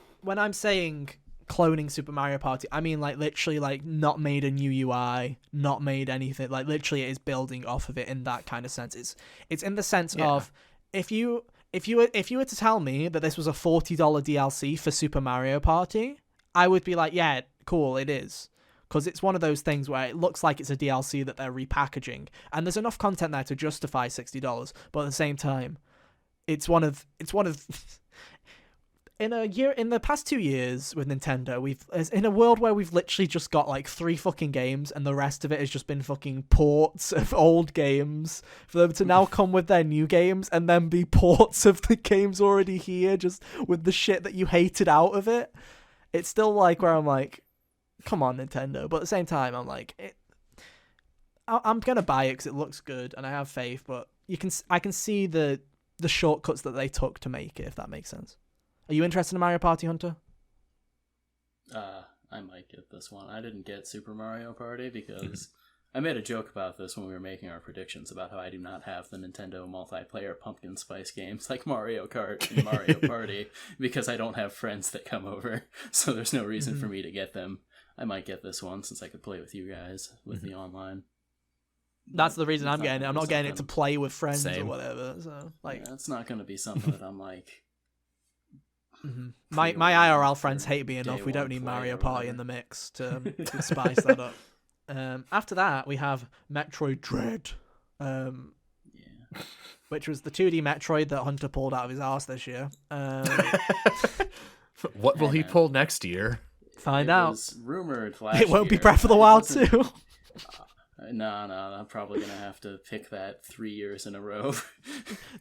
cloning Super Mario Party, I mean like literally like not made a new UI, not made anything, like literally it is building off of it in that kind of sense. It's in the sense of if you were to tell me that this was a $40 DLC for Super Mario Party, I would be like, yeah, cool, it is. Because it's one of those things where it looks like it's a DLC that they're repackaging, and there's enough content there to justify $60. But at the same time, it's one of in the past 2 years with Nintendo, we've in a world where we've literally just got like 3 fucking games, and the rest of it has just been fucking ports of old games. For them to now come with their new games and then be ports of the games already here, just with the shit that you hated out of it, it's still like where I'm like, come on, Nintendo. But at the same time, I'm like, I'm gonna buy it because it looks good and I have faith. But I can see the shortcuts that they took to make it, if that makes sense. Are you interested in Mario Party, Hunter? I might get this one. I didn't get Super Mario Party because I made a joke about this when we were making our predictions about how I do not have the Nintendo multiplayer pumpkin spice games like Mario Kart and Mario Party because I don't have friends that come over, so there's no reason for me to get them. I might get this one since I could play with you guys with the online. That's the reason I'm getting it. I'm not getting it to play with friends Same. or whatever. So like, yeah, it's not going to be something that I'm like. My IRL friends hate me enough. We don't need Mario Party in the mix to spice that up. After that, we have Metroid Dread, which was the 2D Metroid that Hunter pulled out of his arse this year. What will he pull next year? Find out. Was rumored last It won't be year. Breath of the Wild 2. No, I'm probably going to have to pick that 3 years in a row.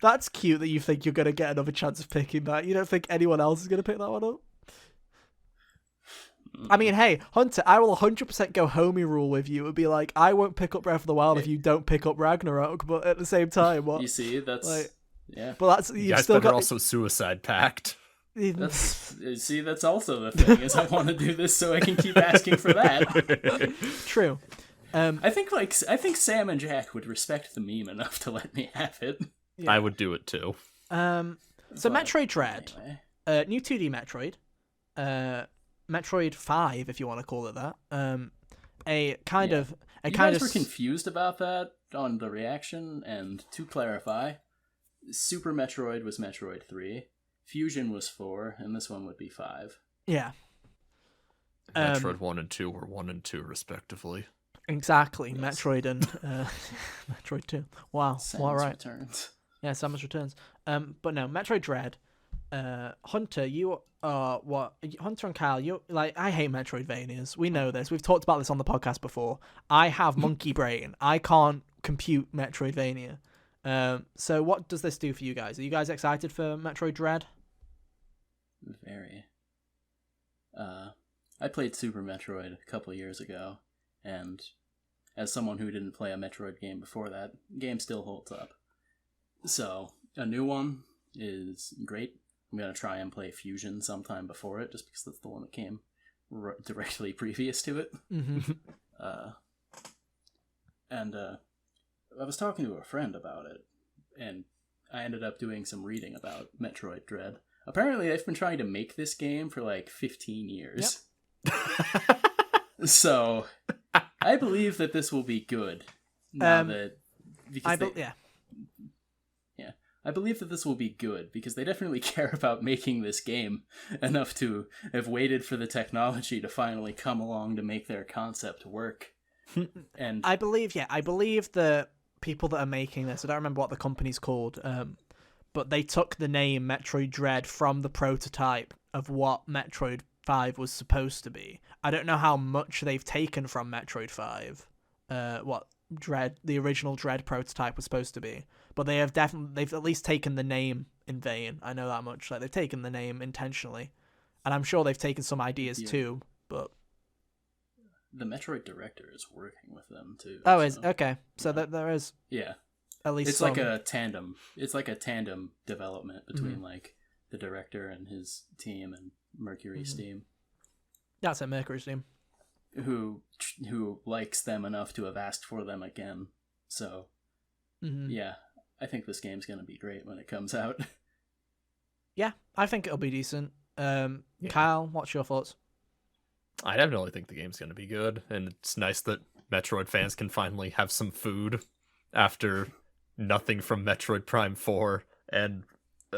That's cute that you think you're going to get another chance of picking that. You don't think anyone else is going to pick that one up? I mean, hey, Hunter, I will 100% go homie rule with you and be like, I won't pick up Breath of the Wild if you don't pick up Ragnarok, but at the same time, what? You see, that's... Like, yeah. But that's... You guys still better got... also suicide pact. That's also the thing, is I want to do this so I can keep asking for that. True. I think Sam and Jack would respect the meme enough to let me have it. Yeah. I would do it too. So Metroid Dread, anyway. New 2D Metroid, Metroid 5, if you want to call it that. You guys were confused about that on the reaction, and to clarify, Super Metroid was Metroid 3, Fusion was 4, and this one would be 5. Yeah. Metroid 1 and 2 were 1 and 2 respectively. Exactly, Yes. Metroid and Metroid 2. Wow, Samus all right. Returns. Yeah, Samus Returns. But no, Metroid Dread. Hunter, you are what? Hunter and Kyle, you like. I hate Metroidvanias. We know this. We've talked about this on the podcast before. I have monkey brain. I can't compute Metroidvania. So what does this do for you guys? Are you guys excited for Metroid Dread? Very. I played Super Metroid a couple years ago, and as someone who didn't play a Metroid game before that, game still holds up. So, a new one is great. I'm going to try and play Fusion sometime before it, just because that's the one that came directly previous to it. Mm-hmm. I was talking to a friend about it, and I ended up doing some reading about Metroid Dread. Apparently, they've been trying to make this game for like 15 years. Yep. So, I believe that this will be good. I believe that this will be good because they definitely care about making this game enough to have waited for the technology to finally come along to make their concept work. And I believe the people that are making this, I don't remember what the company's called, but they took the name Metroid Dread from the prototype of what Metroid 5 was supposed to be. I don't know how much they've taken from Metroid 5, what Dread, the original Dread prototype was supposed to be. But they've at least taken the name in vain. I know that much. Like, they've taken the name intentionally. And I'm sure they've taken some ideas too, but... The Metroid director is working with them too. Oh, is okay. So there is... Yeah. At least it's like a tandem. It's like a tandem development between like the director and his team, and Mercury Steam. That's a Mercury Steam. Who likes them enough to have asked for them again. So, yeah, I think this game's going to be great when it comes out. Yeah, I think it'll be decent. Kyle, what's your thoughts? I definitely think the game's going to be good, and it's nice that Metroid fans can finally have some food after nothing from Metroid Prime 4 and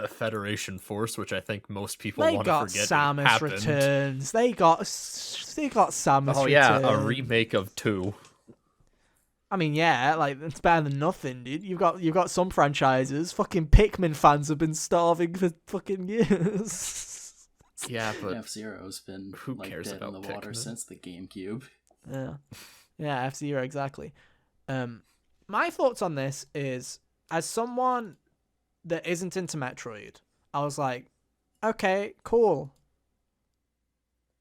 Federation Force, which I think most people want to forget Samus happened. Returns. They got Samus. Oh Returns. yeah, a remake of 2. I mean, yeah, like it's better than nothing, dude. You've got some franchises. Fucking Pikmin fans have been starving for fucking years. Yeah, but F-Zero's been who cares dead about in the water Pikmin? since the GameCube. Yeah, F-Zero, exactly. My thoughts on this is, as someone that isn't into Metroid, I was like, okay, cool.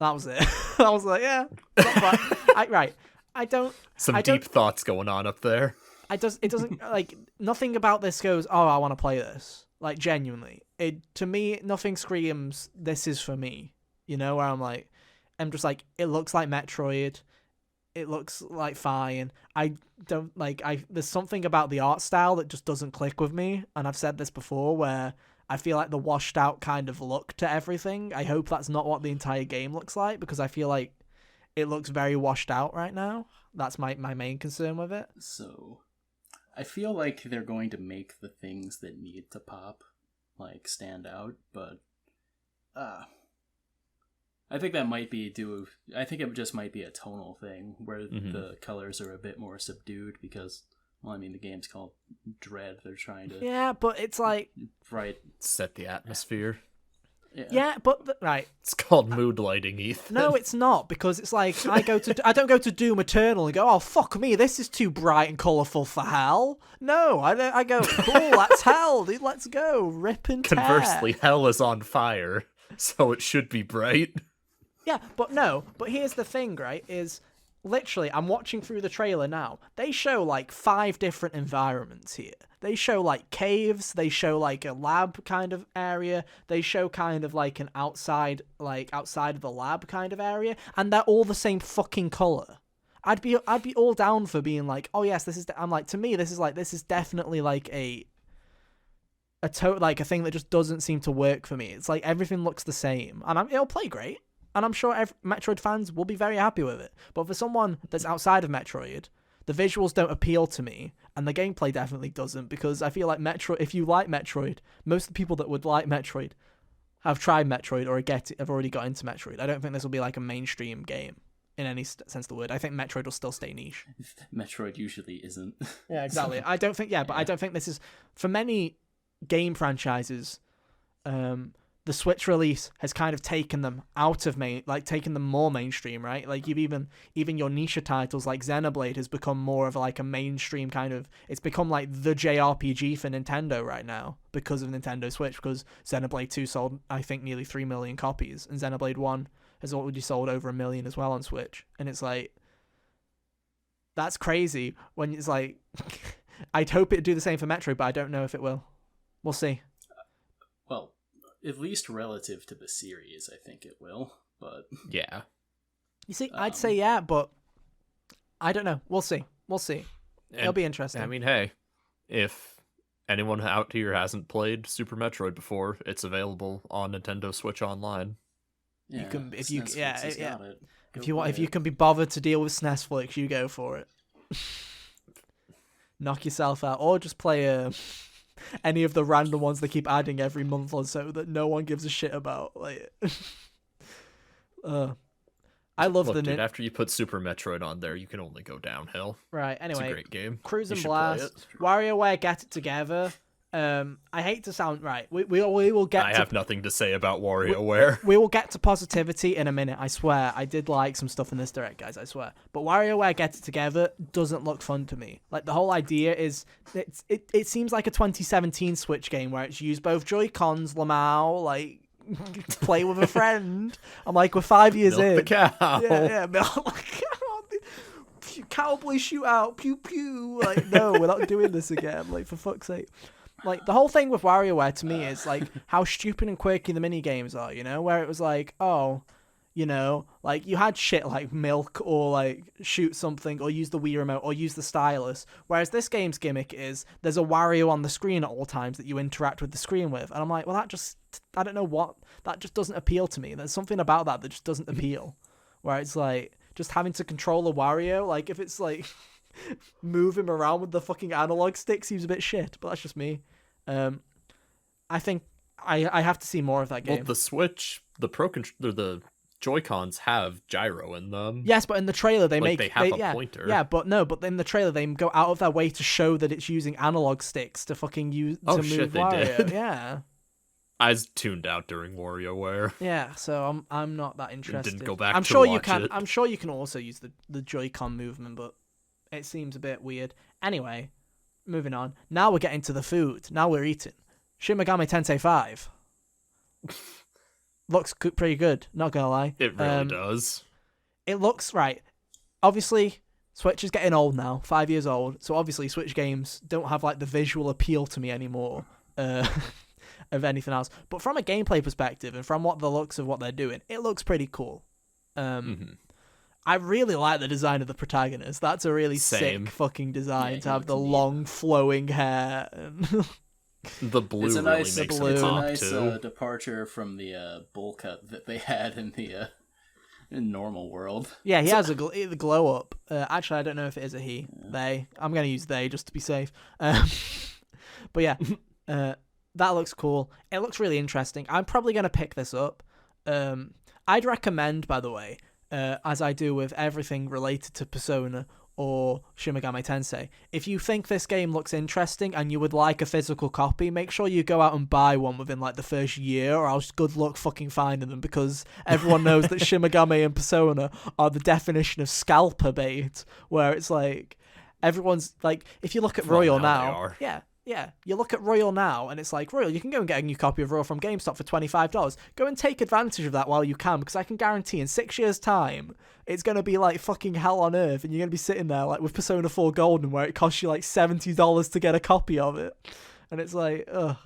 That was it. I was like, yeah, not bad. Right. I don't. Deep thoughts going on up there. It doesn't like nothing about this goes, oh, I want to play this. Like genuinely, to me, nothing screams this is for me. You know, where I'm just like, it looks like Metroid. It looks like fine. I don't like. There's something about the art style that just doesn't click with me, and I've said this before, where I feel like the washed out kind of look to everything. I hope that's not what the entire game looks like, because I feel like it looks very washed out right now. That's my main concern with it. So, I feel like they're going to make the things that need to pop, like, stand out, but I think that might be I think it just might be a tonal thing, where the colors are a bit more subdued, because, well, I mean, the game's called Dread. They're trying to... Yeah, but it's like... Right. Set the atmosphere. Yeah, but right. It's called mood lighting, Ethan. No, it's not, because it's like I don't go to Doom Eternal and go, oh fuck me, this is too bright and colourful for hell. No, I go, cool, that's hell, dude. Let's go, rip and tear. Conversely, hell is on fire, so it should be bright. Yeah, but here's the thing, right? Is literally, I'm watching through the trailer now. They show like 5 different environments here. They show like caves, they show like a lab kind of area, they show kind of like an outside of the lab kind of area, and they're all the same fucking color. I'd be all down for being like, oh yes, I'm like, to me this is definitely like a thing that just doesn't seem to work for me. It's like everything looks the same, and it'll play great, and I'm sure Metroid fans will be very happy with it. But for someone that's outside of Metroid, the visuals don't appeal to me, and the gameplay definitely doesn't, because I feel like if you like Metroid, most of the people that would like Metroid have tried Metroid or have already got into Metroid. I don't think this will be like a mainstream game in any sense of the word. I think Metroid will still stay niche. Metroid usually isn't. Yeah, exactly. I don't think, but I don't think this is, for many game franchises, the Switch release has kind of taken them out of taken them more mainstream, right? Like you've even your niche titles like Xenoblade has become more of like a mainstream kind of, it's become like the JRPG for Nintendo right now because of Nintendo Switch, because Xenoblade 2 sold, I think, nearly 3 million copies, and Xenoblade 1 has already sold over 1 million as well on Switch. And it's like, that's crazy when it's like, I'd hope it'd do the same for Metroid, but I don't know if it will. We'll see. Well, at least relative to the series, I think it will, but... Yeah. You see, I'd say yeah, but I don't know. We'll see. It'll be interesting. I mean, hey, if anyone out here hasn't played Super Metroid before, it's available on Nintendo Switch Online. Yeah, if you you can be bothered to deal with SNESflix, you go for it. Knock yourself out, or just play any of the random ones they keep adding every month or so that no one gives a shit about. Like, I love dude, after you put Super Metroid on there, you can only go downhill. Right. Anyway, it's a great game. Cruise and Blast, WarioWare, Get It Together. I hate to sound right. We will get. I have nothing to say about WarioWare. We will get to positivity in a minute. I swear. I did like some stuff in this direct, guys. I swear. But WarioWare Get It Together doesn't look fun to me. Like the whole idea is, it seems like a 2017 Switch game where it's used both Joy-Cons, Lamau, like play with a friend. I'm like, we're 5 years Milk in. the cow. Yeah. Cowboy shootout, pew pew. Like, no, we're not doing this again. Like, for fuck's sake. like the whole thing with WarioWare to me is like how stupid and quirky the mini games are, you know, where it was like, oh, you know, like you had shit like milk or like shoot something or use the Wii remote or use the stylus, whereas this game's gimmick is there's a Wario on the screen at all times that you interact with the screen with, and I'm like, well, that just, I don't know what, that just doesn't appeal to me. There's something about that just doesn't appeal, where it's like just having to control a Wario, like if it's like move him around with the fucking analog stick seems a bit shit, but that's just me. I think I have to see more of that game. Well, the Switch, the Joy-Cons have gyro in them. Yes, but in the trailer they have a pointer. Yeah, but in the trailer they go out of their way to show that it's using analog sticks to fucking move Wario. Did. Yeah. I was tuned out during WarioWare. Yeah, so I'm not that interested. Didn't go back. I'm to sure watch you can. it. I'm sure you can also use the Joy-Con movement, but it seems a bit weird. Anyway, moving on. Now we're getting to the food. Now we're eating. Shin Megami Tensei 5. Looks pretty good, not gonna lie. It really does. It looks right. Obviously, Switch is getting old now, 5 years old. So obviously, Switch games don't have like the visual appeal to me anymore of anything else. But from a gameplay perspective and from what the looks of what they're doing, it looks pretty cool. I really like the design of the protagonist. That's a really sick fucking design to have the long flowing hair. And the blue it's a really nice, makes it's it a pop nice too. departure from the bowl cut that they had in the in normal world. Yeah, he has the glow up. Actually, I don't know if it is a he. Yeah. They. I'm going to use they just to be safe. But yeah, that looks cool. It looks really interesting. I'm probably going to pick this up. I'd recommend, by the way, as I do with everything related to Persona or Shin Megami Tensei, if you think this game looks interesting and you would like a physical copy, make sure you go out and buy one within like the first year, or else good luck fucking finding them, because everyone knows that Shin Megami and Persona are the definition of scalper bait, where it's like everyone's like, if you look at Royal now, yeah, you look at Royal now, and it's like, Royal, you can go and get a new copy of Royal from GameStop for $25. Go and take advantage of that while you can, because I can guarantee in 6 years' time, it's going to be like fucking hell on earth, and you're going to be sitting there like with Persona 4 Golden, where it costs you like $70 to get a copy of it. And it's like, ugh.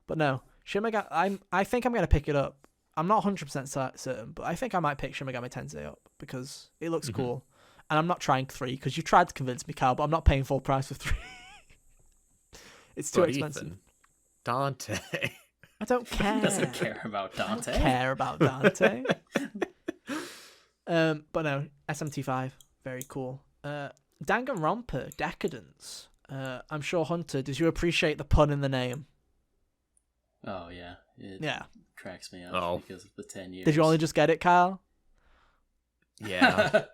But no, Shin Megami, I think I'm going to pick it up. I'm not 100% certain, but I think I might pick Shin Megami Tensei up, because it looks cool. And I'm not trying 3, because you tried to convince me, Cal, but I'm not paying full price for 3. It's too expensive. Ethan, Dante. I don't care. He doesn't care about Dante. I don't care about Dante. But no, SMT5, very cool. Danganronpa, Decadence. I'm sure, Hunter, did you appreciate the pun in the name? Oh, yeah. It cracks me up because of the 10 years. Did you only just get it, Kyle? Yeah.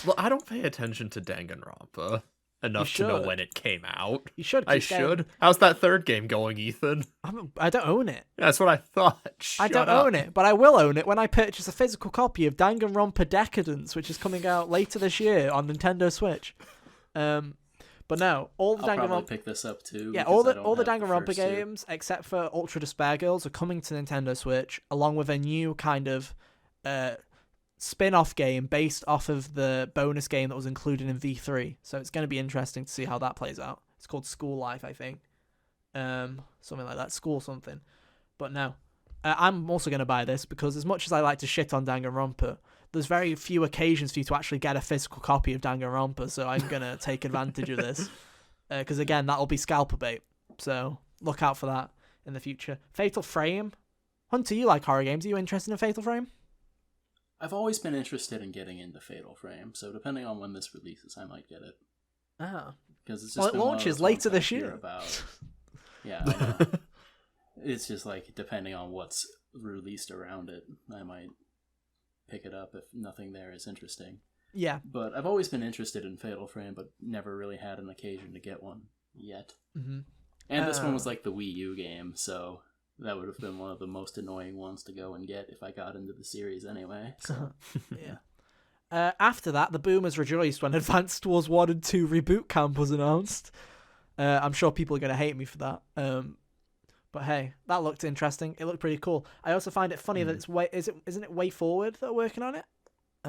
Well, I don't pay attention to Danganronpa enough to know when it came out. You should. I should. How's that third game going, Ethan? I don't own it. Yeah, that's what I thought. I don't own it, but I will own it when I purchase a physical copy of Danganronpa Decadence, which is coming out later this year on Nintendo Switch. But no, all the I'll probably pick this up too. Yeah, all the Danganronpa games except for Ultra Despair Girls are coming to Nintendo Switch, along with a new kind of spin-off game based off of the bonus game that was included in V3. So it's going to be interesting to see how that plays out. It's called School Life, I think. Something like that. School something. But no. I'm also going to buy this because as much as I like to shit on Danganronpa, there's very few occasions for you to actually get a physical copy of Danganronpa, so I'm going to take advantage of this. Because again, that'll be scalper bait. So look out for that in the future. Fatal Frame. Hunter, you like horror games. Are you interested in Fatal Frame? I've always been interested in getting into Fatal Frame, so depending on when this releases, I might get it. Because it's just it launches later this year. About. Yeah, I know. It's just like depending on what's released around it, I might pick it up if nothing there is interesting. Yeah. But I've always been interested in Fatal Frame, but never really had an occasion to get one yet. Mm-hmm. And this one was like the Wii U game, so that would have been one of the most annoying ones to go and get if I got into the series anyway. So. Yeah. After that, the boomers rejoiced when Advanced Wars 1 and 2 Reboot Camp was announced. I'm sure people are going to hate me for that. But hey, that looked interesting. It looked pretty cool. I also find it funny that isn't it Way Forward that are working on it?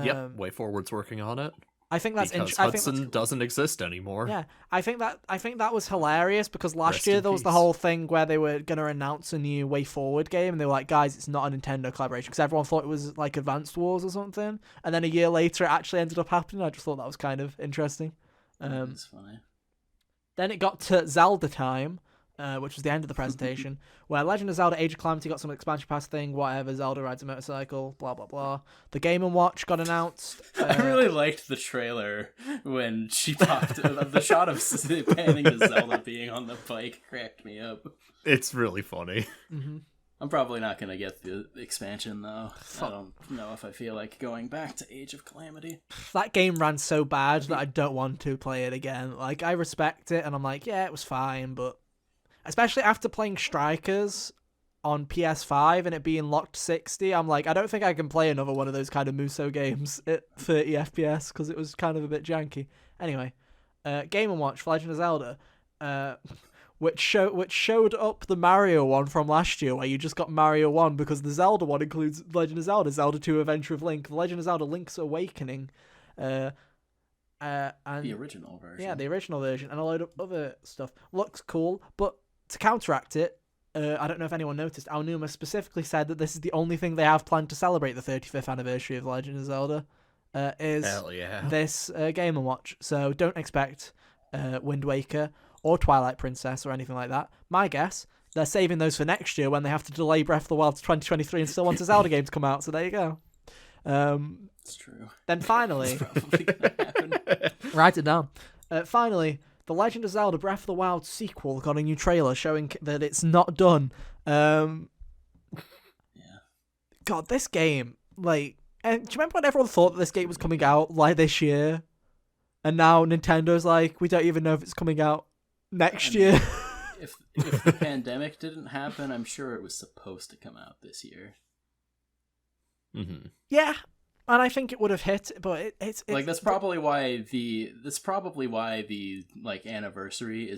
Yep, Way Forward's working on it. I think that's because I think Hudson that's, doesn't exist anymore. yeah, I think that was hilarious because last Rest year in there was the peace. whole thing where they were gonna announce a new Way Forward game, and they were like, "Guys, it's not a Nintendo collaboration," because everyone thought it was like Advanced Wars or something, and then a year later it actually ended up happening. I just thought that was kind of interesting. That's funny. Then it got to Zelda time, which was the end of the presentation, where Legend of Zelda: Age of Calamity got some expansion pass thing, whatever. Zelda rides a motorcycle, blah blah blah. The Game & Watch got announced. I really liked the trailer when she popped. The shot of panning to Zelda being on the bike cracked me up. It's really funny. Mm-hmm. I'm probably not gonna get the expansion though. I don't know if I feel like going back to Age of Calamity. That game ran so bad that I don't want to play it again. Like, I respect it, and I'm like, yeah, it was fine, but especially after playing Strikers on PS5 and it being locked 60, I'm like, I don't think I can play another one of those kind of Muso games at 30 FPS because it was kind of a bit janky. Anyway, Game & Watch for Legend of Zelda, which showed up the Mario one from last year, where you just got Mario 1 because the Zelda one includes Legend of Zelda, Zelda 2 Adventure of Link, the Legend of Zelda Link's Awakening, and The original version. Yeah, the original version, and a load of other stuff. Looks cool, but to counteract it, I don't know if anyone noticed, Aonuma specifically said that this is the only thing they have planned to celebrate the 35th anniversary of The Legend of Zelda, is Hell yeah. this Game & Watch. So don't expect Wind Waker or Twilight Princess or anything like that. My guess, they're saving those for next year when they have to delay Breath of the Wild to 2023 and still want a Zelda game to come out, so there you go. It's true. Then finally... It's probably gonna happen. Write it down. Finally, The Legend of Zelda Breath of the Wild sequel got a new trailer showing that it's not done. Yeah. God, this game, like... do you remember when everyone thought that this game was coming out, like, this year? And now Nintendo's like, we don't even know if it's coming out next year. If the pandemic didn't happen, I'm sure it was supposed to come out this year. Mm-hmm. Yeah, and I think it would have hit, but it's Like that's probably why the like anniversary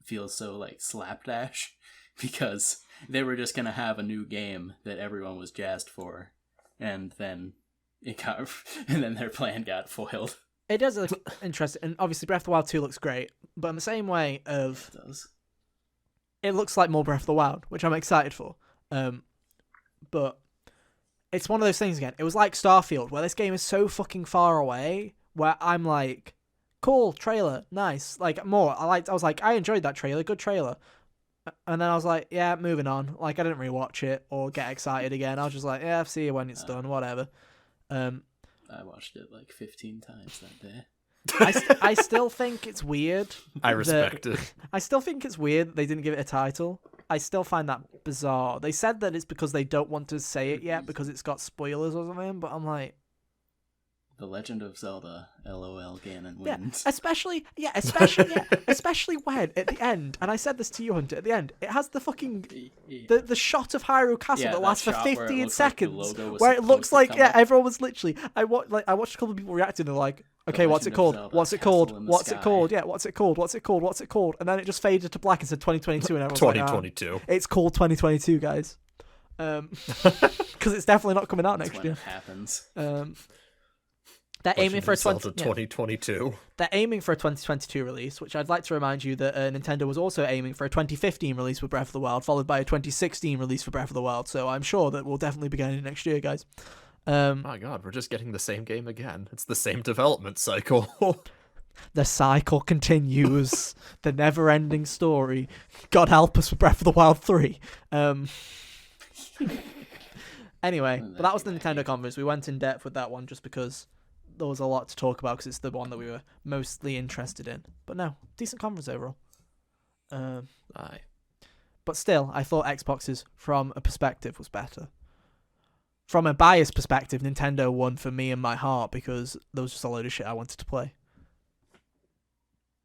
feels so like slapdash, because they were just gonna have a new game that everyone was jazzed for, and then their plan got foiled. It does look interesting, and obviously Breath of the Wild 2 looks great, but in the same way of... It does. It looks like more Breath of the Wild, which I'm excited for. But it's one of those things again. It was like Starfield, where this game is so fucking far away, where I'm like, cool, trailer, nice. Like, more. I was like, I enjoyed that trailer, good trailer. And then I was like, yeah, moving on. Like, I didn't rewatch it or get excited again. I was just like, yeah, I'll see you when it's done, whatever. I watched it like 15 times that day. I still think it's weird. I respect it. I still think it's weird that they didn't give it a title. I still find that bizarre. They said that it's because they don't want to say it yet because it's got spoilers or something, but I'm like... The Legend of Zelda, LOL, Ganon Yeah, wins. especially when, at the end, and I said this to you, Hunter, at the end, it has the fucking... The shot of Hyrule Castle that lasts for 15 seconds, where it looks like, everyone was literally... I watched a couple of people reacting, and they're like, okay, what's it called? What's it called? What's it called? Yeah, what's it called? What's it called? What's it called? And then it just faded to black and said 2022, and everyone's 2022. Like, it's called 2022, guys. Because it's definitely not coming out next year. It happens. They're aiming for a 2022. They're aiming for a 2022 release, which I'd like to remind you that Nintendo was also aiming for a 2015 release for Breath of the Wild, followed by a 2016 release for Breath of the Wild. So I'm sure that we'll definitely be getting it next year, guys. My God, we're just getting the same game again. It's the same development cycle. The cycle continues. The never-ending story. God help us with Breath of the Wild 3. Anyway, but that was the Nintendo conference. We went in depth with that one just because there was a lot to talk about because it's the one that we were mostly interested in. But no, decent conference overall. Aye. But still, I thought Xbox's, from a perspective, was better. From a biased perspective, Nintendo won for me in my heart because there was just a load of shit I wanted to play.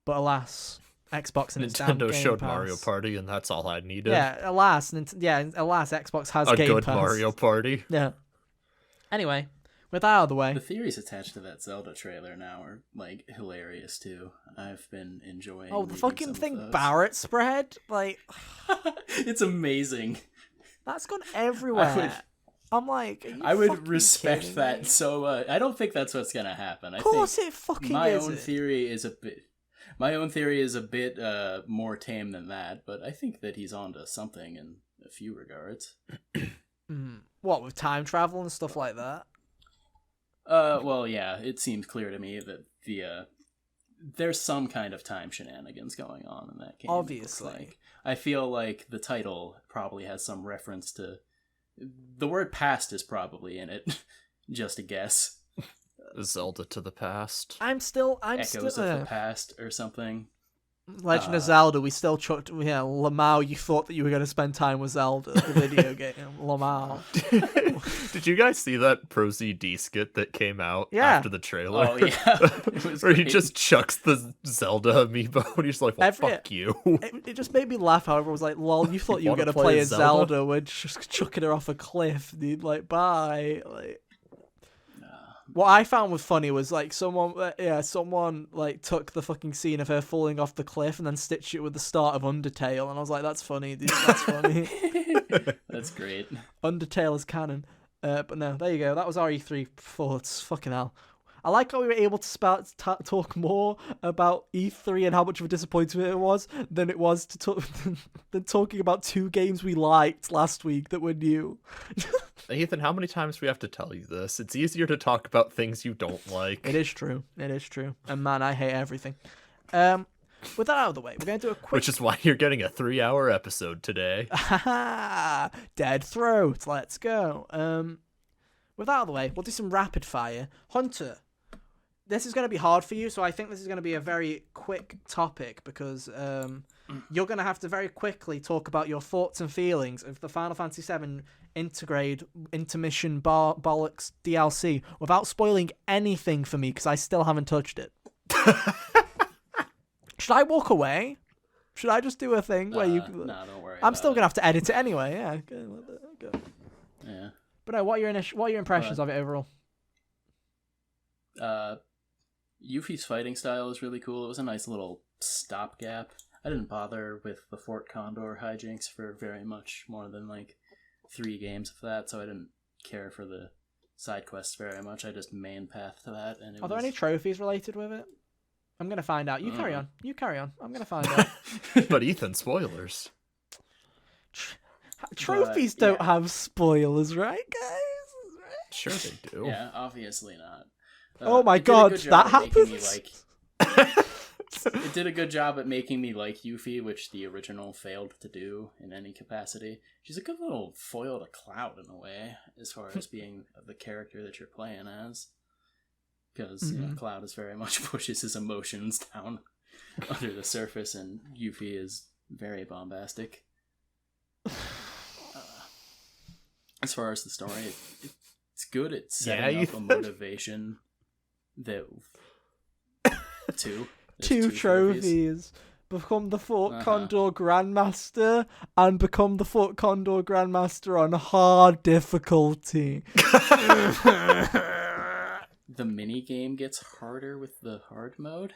But alas, Xbox and its damn Nintendo Game showed Pass. Mario Party, and that's all I needed. Yeah, alas, Xbox has a Game good Pass. Mario Party. Yeah. Anyway, with that out of the way, The theories attached to that Zelda trailer now are like hilarious too. I've been enjoying. oh, the reading fucking some of thing those. Barrett spread, like It's amazing. that's gone everywhere. I'm like, I would respect that. So I don't think that's what's gonna happen. Of course, it fucking my is. own theory is a bit. My own theory is a bit more tame than that, but I think that he's onto something in a few regards. What, with time travel and stuff like that? Well, yeah, it seems clear to me that there's some kind of time shenanigans going on in that game. Obviously. Like. I feel like the title probably has some reference to... The word past is probably in it. Just a guess. Zelda to the past. Echoes of the past or something. Legend of Zelda, we still chucked... Yeah, Lamau, you thought that you were going to spend time with Zelda, the video game. Lamau. Did you guys see that Pro ZD skit that came out after the trailer? Oh, yeah. Where he just chucks the Zelda amiibo and he's like, well, fuck you. It just made me laugh, however. I was like, lol, you thought you were going to play as Zelda. We're just chucking her off a cliff, dude. Like, bye. Like... What I found was funny was like someone like took the fucking scene of her falling off the cliff and then stitched it with the start of Undertale, and I was like, that's funny, dude. That's funny. That's great. Undertale is canon. But no, there you go. That was our E3 thoughts. Fucking hell. I like how we were able to talk more about E3 and how much of a disappointment it was than it was to than talking about 2 games we liked last week that were new. Ethan, how many times do we have to tell you this? It's easier to talk about things you don't like. It is true. And man, I hate everything. With that out of the way, we're going to do a quick... Which is why you're getting a 3-hour episode today. Dead throat. Let's go. With that out of the way, we'll do some rapid fire. Hunter, this is going to be hard for you, so I think this is going to be a very quick topic because you're going to have to very quickly talk about your thoughts and feelings of the Final Fantasy VII Intergrade Intermission Bollocks DLC without spoiling anything for me because I still haven't touched it. Should I walk away? Should I just do a thing where you... No, don't worry. I'm still going to have to edit it anyway, yeah. Go. Yeah. But no, what are your impressions of it overall? Yuffie's fighting style is really cool. It was a nice little stopgap. I didn't bother with the Fort Condor hijinks for very much more than like 3 games of that, so I didn't care for the side quests very much. I just main path to that. And are there any trophies related with it? I'm gonna find out. You carry on. I'm gonna find out. But Ethan, spoilers. Trophies don't have spoilers, right, guys? Sure they do. Yeah, obviously not. Oh my god, that happens? It did a good job at making me like Yuffie, which the original failed to do in any capacity. She's a good little foil to Cloud in a way, as far as being the character that you're playing as. Because Cloud is very much pushes his emotions down under the surface, and Yuffie is very bombastic. As far as the story, it's good at setting up a motivation that... Two trophies. Become the Fort Condor Grandmaster and become the Fort Condor Grandmaster on hard difficulty. The mini-game gets harder with the hard mode?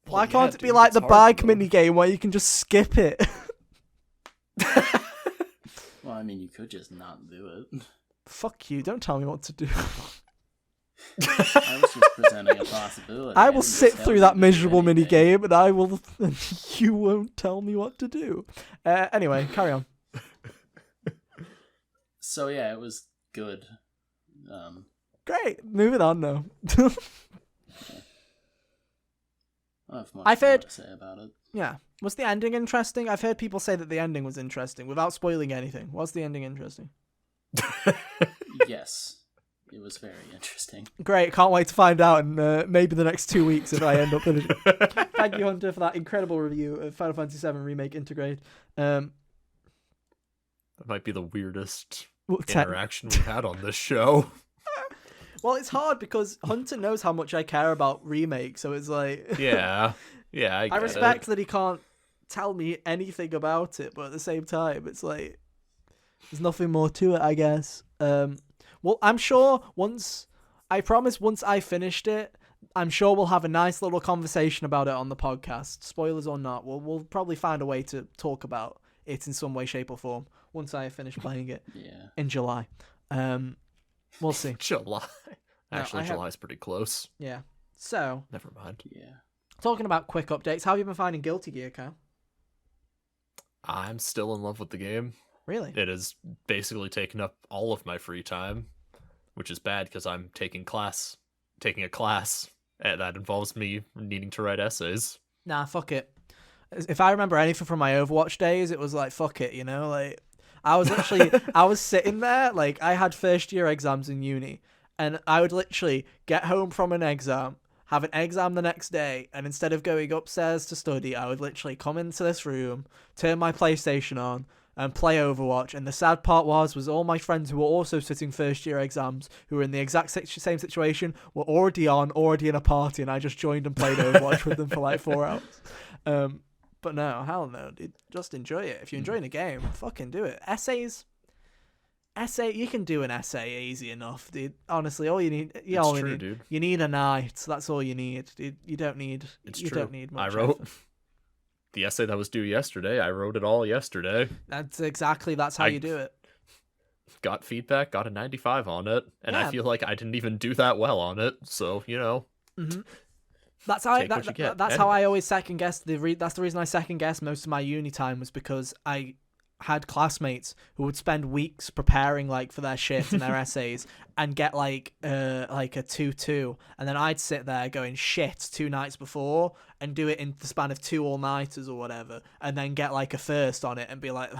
Why can't it be like the bike mini-game where you can just skip it? Well, I mean, you could just not do it. Fuck you, don't tell me what to do. I was just presenting a possibility. I will sit through that miserable mini-game and you won't tell me what to do. Anyway, carry on. So yeah, it was good. Great, moving on now. I have much more to say about it. Yeah. Was the ending interesting? I've heard people say that the ending was interesting without spoiling anything. Was the ending interesting? Yes. It was very interesting. Great, can't wait to find out in maybe the next 2 weeks if I end up finishing. Thank you, Hunter, for that incredible review of Final Fantasy VII Remake Intergrade. That might be the weirdest interaction we've had on this show. Well, it's hard because Hunter knows how much I care about Remake, so it's like... Yeah, I respect that he can't tell me anything about it, but at the same time, it's like... There's nothing more to it, I guess. Well, I'm sure once I finished it, I'm sure we'll have a nice little conversation about it on the podcast. Spoilers or not, we'll probably find a way to talk about it in some way, shape, or form once I finish playing it Yeah. in July. We'll see. July. Actually, I July's pretty close. Yeah. So, Never mind. Yeah. talking about quick updates, how have you been finding Guilty Gear, Kyle? I'm still in love with the game. Really? It has basically taken up all of my free time, which is bad because I'm taking a class that involves me needing to write essays. Nah, fuck it. If I remember anything from my Overwatch days, it was like, fuck it, you know? Like, I was sitting there, like, I had first year exams in uni, and I would literally get home from an exam, have an exam the next day, and instead of going upstairs to study, I would literally come into this room, turn my PlayStation on, and play Overwatch. And the sad part was all my friends who were also sitting first year exams, who were in the exact same situation, were already in a party, and I just joined and played Overwatch with them for like 4 hours. But no, hell no, dude. Just enjoy it. If you're enjoying the game, fucking do it. You can do an essay easy enough, dude. Honestly, all you need, dude. You need a night. That's all you need, dude. You don't need much effort. The essay that was due yesterday. I wrote it all yesterday. That's how you do it. Got feedback, got a 95 on it, and I feel like I didn't even do that well on it. So, Mm-hmm. That's how I always second guess. That's the reason I second guess most of my uni time, was because I had classmates who would spend weeks preparing like for their shit and their essays and get like a 2-2, and then I'd sit there going shit 2 nights before and do it in the span of 2 all-nighters or whatever, and then get like a first on it and be like,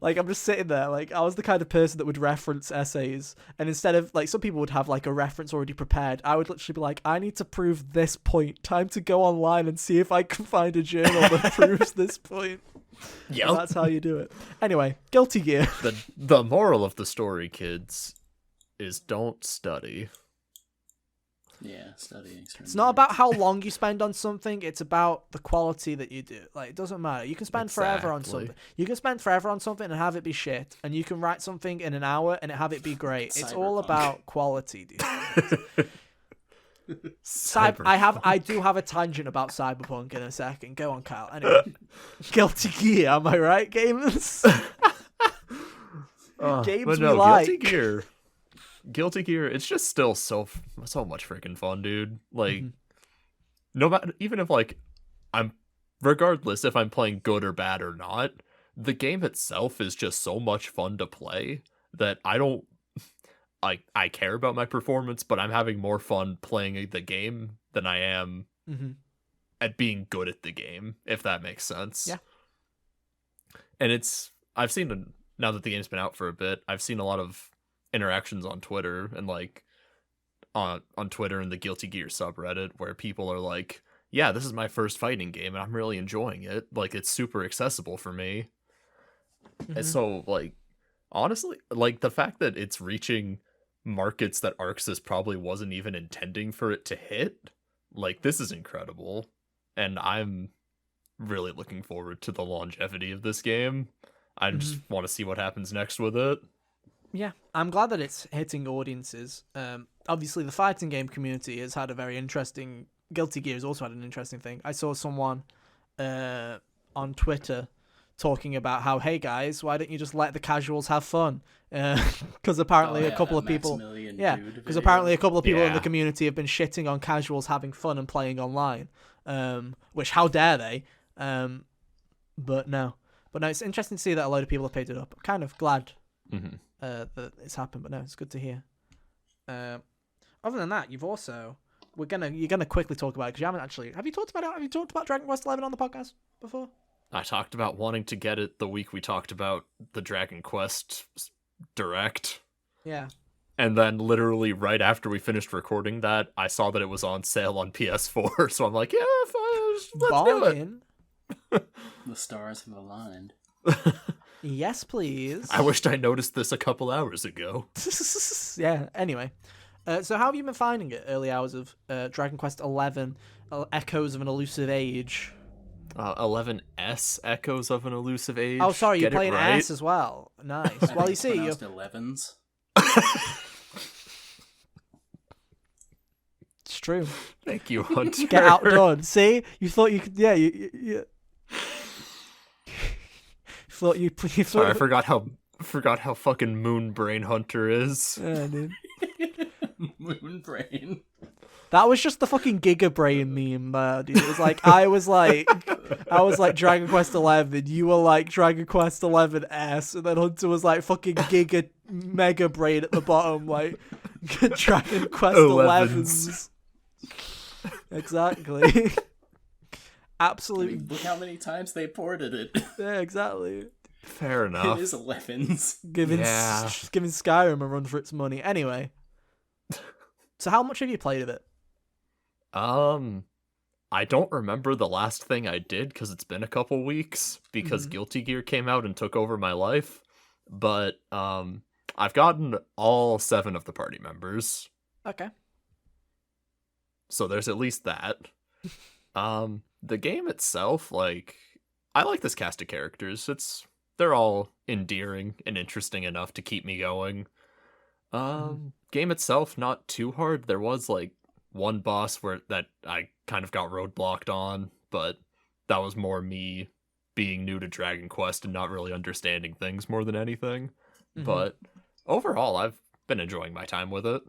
like I'm just sitting there, like I was the kind of person that would reference essays, and instead of like some people would have like a reference already prepared, I would literally be like, I need to prove this point, time to go online and see if I can find a journal that proves this point. Yeah, that's how you do it. Anyway, Guilty Gear. The moral of the story, kids, is don't study. Yeah, studying. It's not about how long you spend on something, it's about the quality that you do. Like, it doesn't matter. You can spend forever on something. You can spend forever on something and have it be shit, and you can write something in an hour and have it be great. It's all about quality, dude. I do have a tangent about Cyberpunk in a second. Go on, Kyle. Anyway, Guilty Gear, am I right, gamers? Games we like. Guilty Gear. It's just still so much freaking fun, dude. Like, no matter, even if like regardless if I'm playing good or bad or not, the game itself is just so much fun to play that I care about my performance, but I'm having more fun playing the game than I am at being good at the game, if that makes sense. Yeah. And I've seen, now that the game's been out for a bit, I've seen a lot of interactions on Twitter and like on Twitter and the Guilty Gear subreddit where people are like, yeah, this is my first fighting game and I'm really enjoying it. Like, it's super accessible for me. And so, like, honestly, like the fact that it's reaching markets that ArcSys probably wasn't even intending for it to hit, like, this is incredible. And I'm really looking forward to the longevity of this game. I just want to see what happens next with it. Yeah, I'm glad that it's hitting audiences. Obviously, the fighting game community has had a very interesting... Guilty Gear has also had an interesting thing. I saw someone on Twitter talking about how, hey guys, why don't you just let the casuals have fun? Because apparently a couple of people... Yeah, because apparently a couple of people in the community have been shitting on casuals having fun and playing online. Which, how dare they? But no, it's interesting to see that a load of people have picked it up. I'm kind of glad that it's happened, but no, it's good to hear. Other than that, you're gonna quickly talk about it because you haven't actually. Have you talked about Dragon Quest XI on the podcast before? I talked about wanting to get it the week we talked about the Dragon Quest Direct. Yeah. And then literally right after we finished recording that, I saw that it was on sale on PS4. So I'm like, yeah, let's do it. The stars have aligned. Yes, please. I wished I noticed this a couple hours ago. Yeah, anyway. So how have you been finding it, early hours of Dragon Quest XI, Echoes of an Elusive Age? 11S, Echoes of an Elusive Age. Oh, sorry, you're playing right? S as well. Nice. Well, you see, you're... 11s. It's true. Thank you, Hunter. Get outdone. See? You thought you could... Yeah, you... Sorry, I forgot how fucking Moon Brain Hunter is. Yeah, dude. Moon Brain. That was just the fucking Giga Brain meme, dude. It was like I was like Dragon Quest 11, you were like Dragon Quest 11S, and then Hunter was like fucking Giga Mega Brain at the bottom, like Dragon Quest 11s. Exactly. Absolutely. Look how many times they ported it. Yeah, exactly. Fair enough. It is 11s. Giving Skyrim a run for its money. Anyway. So how much have you played of it? I don't remember the last thing I did because it's been a couple weeks because Guilty Gear came out and took over my life. But I've gotten all 7 of the party members. Okay. So there's at least that. The game itself, like, I like this cast of characters. They're all endearing and interesting enough to keep me going. Game itself, not too hard. There was like one boss that I kind of got roadblocked on, but that was more me being new to Dragon Quest and not really understanding things more than anything. But overall, I've been enjoying my time with it.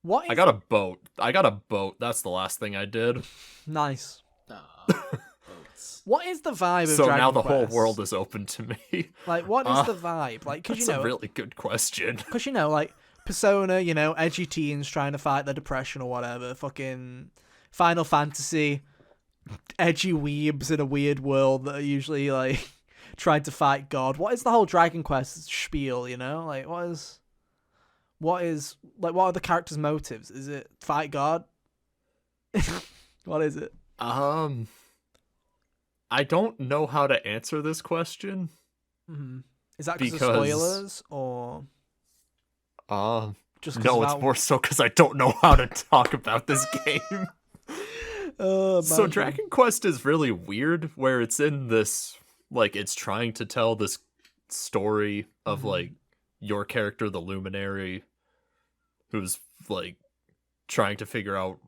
I got a boat. That's the last thing I did. Nice. Boats. What is the vibe of so Dragon now the Quest? whole world is open to me. Like, what is the vibe? Like, because That's a really good question. Because like Persona, edgy teens trying to fight their depression or whatever. Fucking Final Fantasy, edgy weebs in a weird world that are usually like trying to fight God. What is the whole Dragon Quest spiel? Like what are the characters' motives? Is it fight God? What is it? I don't know how to answer this question. Is that because of spoilers or? Just no, it's more so because I don't know how to talk about this game. So Dragon Quest is really weird, where it's in this, like, it's trying to tell this story of like your character, the Luminary, who's like trying to figure out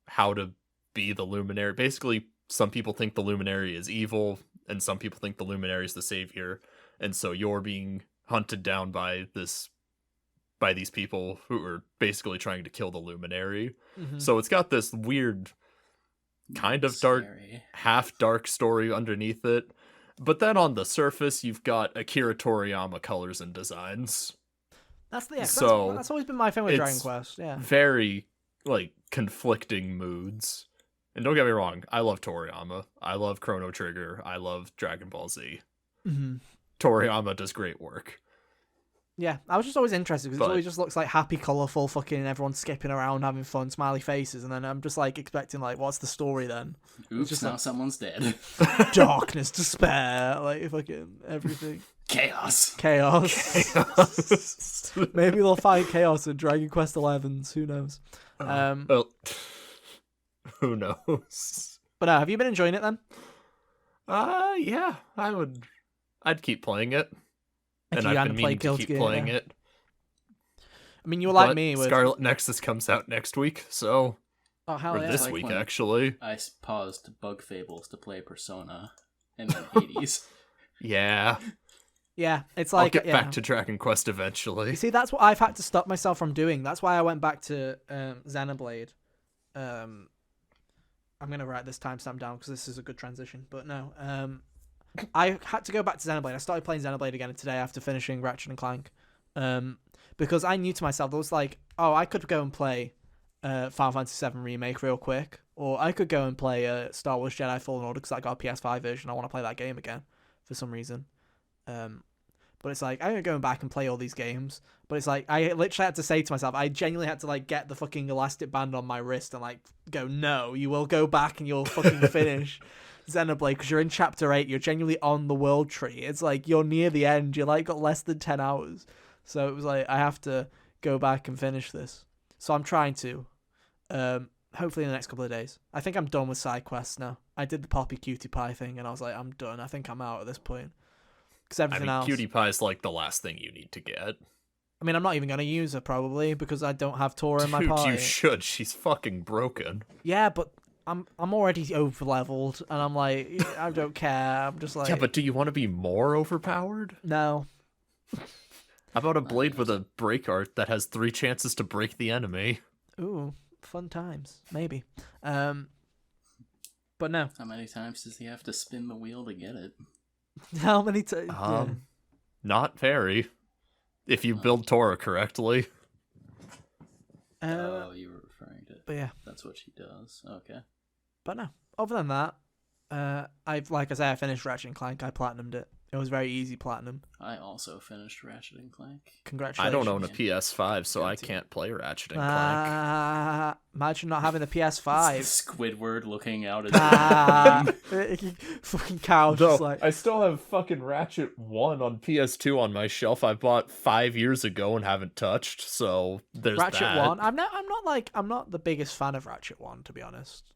how to be the Luminary. Basically, some people think the Luminary is evil, and some people think the Luminary is the savior, and so you're being hunted down by these people who are basically trying to kill the Luminary. So it's got this weird kind of dark, half dark story underneath it. But then on the surface, you've got Akira Toriyama colors and designs. That's always been my thing with Dragon Quest. Yeah, very like conflicting moods. And don't get me wrong, I love Toriyama. I love Chrono Trigger. I love Dragon Ball Z. Toriyama does great work. Yeah, I was just always interested because it always just looks like happy, colourful, fucking everyone skipping around, having fun, smiley faces, and then I'm just like expecting like, what's the story then? Oops, just now someone's dead. Darkness, despair, like fucking everything. Chaos. Maybe they'll find chaos in Dragon Quest 11s. Who knows? Who knows? But have you been enjoying it then? Yeah, I'd keep playing it. And I've been meaning to keep playing it. I mean, you were like me. Scarlet Nexus comes out next week, so... Oh, hell yeah. This week, actually. I paused Bug Fables to play Persona in the 80s. Yeah. Yeah, it's like... I'll get back to Dragon Quest eventually. You see, that's what I've had to stop myself from doing. That's why I went back to Xenoblade. I'm going to write this timestamp down because this is a good transition. But no, I had to go back to Xenoblade. I started playing Xenoblade again today after finishing Ratchet and Clank. Because I knew to myself, I was like, oh, I could go and play Final Fantasy VII Remake real quick. Or I could go and play Star Wars Jedi Fallen Order because I got a PS5 version. I want to play that game again for some reason. But it's like, I'm going to go back and play all these games. But it's like, I literally had to say to myself, I genuinely had to like get the fucking elastic band on my wrist and like go, no, you will go back and you'll fucking finish Xenoblade because you're in chapter 8. You're genuinely on the world tree. It's like, you're near the end. You're like got less than 10 hours. So it was like, I have to go back and finish this. So I'm trying to. Hopefully in the next couple of days. I think I'm done with side quests now. I did the Poppy Cutie Pie thing and I was like, I'm done. I think I'm out at this point. Because everything else... Cutie Pie is like the last thing you need to get. I mean, I'm not even going to use her probably because I don't have Tora in my party. You should. She's fucking broken. Yeah, but I'm already over leveled, and I'm like, I don't care. I'm just like, Yeah, but do you want to be more overpowered? no. How about a blade with a break art that has 3 chances to break the enemy? Ooh, fun times, maybe. But no. How many times does he have to spin the wheel to get it? How many times? Not very. If you build Tora correctly. Oh, you were referring to. But yeah, that's what she does. Okay. But no. Other than that, I finished Ratchet and Clank. I platinumed it. It was very easy platinum. I also finished Ratchet and Clank. Congratulations. I don't own a PS5, so I can't play Ratchet and Clank. Imagine not having a PS5. Squidward looking out at fucking cow. No, just like... I still have fucking Ratchet 1 on PS2 on my shelf I bought 5 years ago and haven't touched, so there's Ratchet that. 1. I'm not the biggest fan of Ratchet 1, to be honest.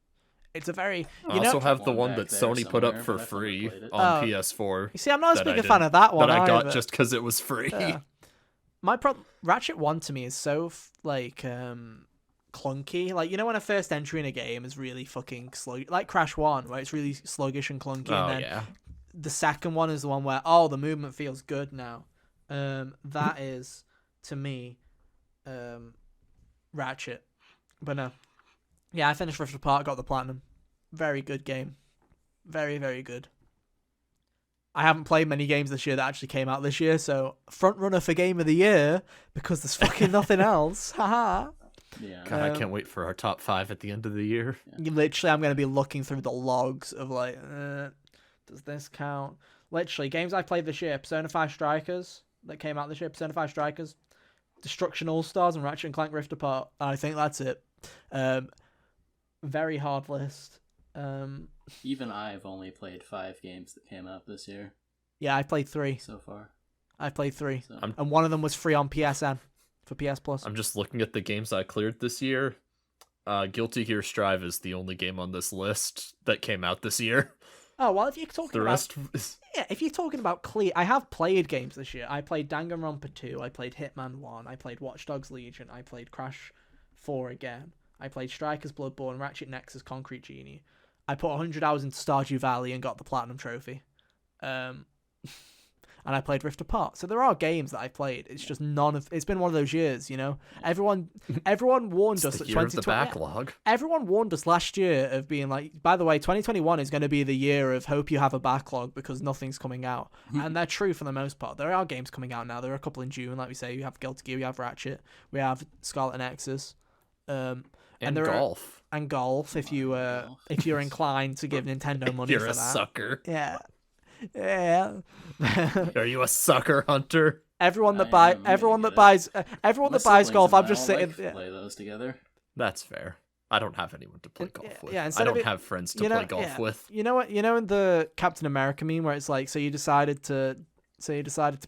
It's a very... I also have the one that Sony put up for free on PS4. You see, I'm not as big a fan of that one. That I got just because it was free. Yeah. My problem... Ratchet 1 to me is so, clunky. Like, you know when a first entry in a game is really fucking slow? Like Crash 1, where it's really sluggish and clunky. Oh, and then yeah. The second one is the one where, the movement feels good now. That is, to me, Ratchet. But no. Yeah, I finished Rift Apart, got the platinum. Very good game. Very, very good. I haven't played many games this year that actually came out this year, so front runner for Game of the Year because there's fucking nothing else. Haha. Yeah. God, I can't wait for our top 5 at the end of the year. Literally, I'm going to be looking through the logs of does this count? Literally, games I played this year: Persona 5 Strikers that came out this year. Persona 5 Strikers, Destruction All Stars, and Ratchet and Clank Rift Apart. I think that's it. Very hard list. Even I've only played 5 games that came out this year. Yeah, I played 3 so far. I played 3, so. And one of them was free on PSN for PS Plus. I'm just looking at the games I cleared this year. Guilty Gear Strive is the only game on this list that came out this year. Oh well, if you're talking the about rest, if you're talking about clear, I have played games this year. I played Danganronpa 2. I played Hitman 1. I played Watch Dogs Legion. I played Crash 4 again. I played Strikers Bloodborne, Ratchet Nexus, Concrete Genie. I put 100 hours into Stardew Valley and got the Platinum Trophy. And I played Rift Apart. So there are games that I've played. It's just it's been one of those years, you know? Everyone warned us that 2020... backlog. Everyone warned us last year of being like, by the way, 2021 is going to be the year of hope you have a backlog because nothing's coming out. And they're true for the most part. There are games coming out now. There are a couple in June, like we say. We have Guilty Gear, we have Ratchet, we have Scarlet Nexus. And golf. And golf, if you're inclined to give Nintendo money You're for a that. sucker. Yeah. Yeah. Are you a sucker hunter? Everyone that buys golf, I'm just sitting. Play those together. That's fair. I don't have anyone to play golf with. Yeah, I don't have friends to play golf with. You know what? You know in the Captain America meme where it's like, so you decided to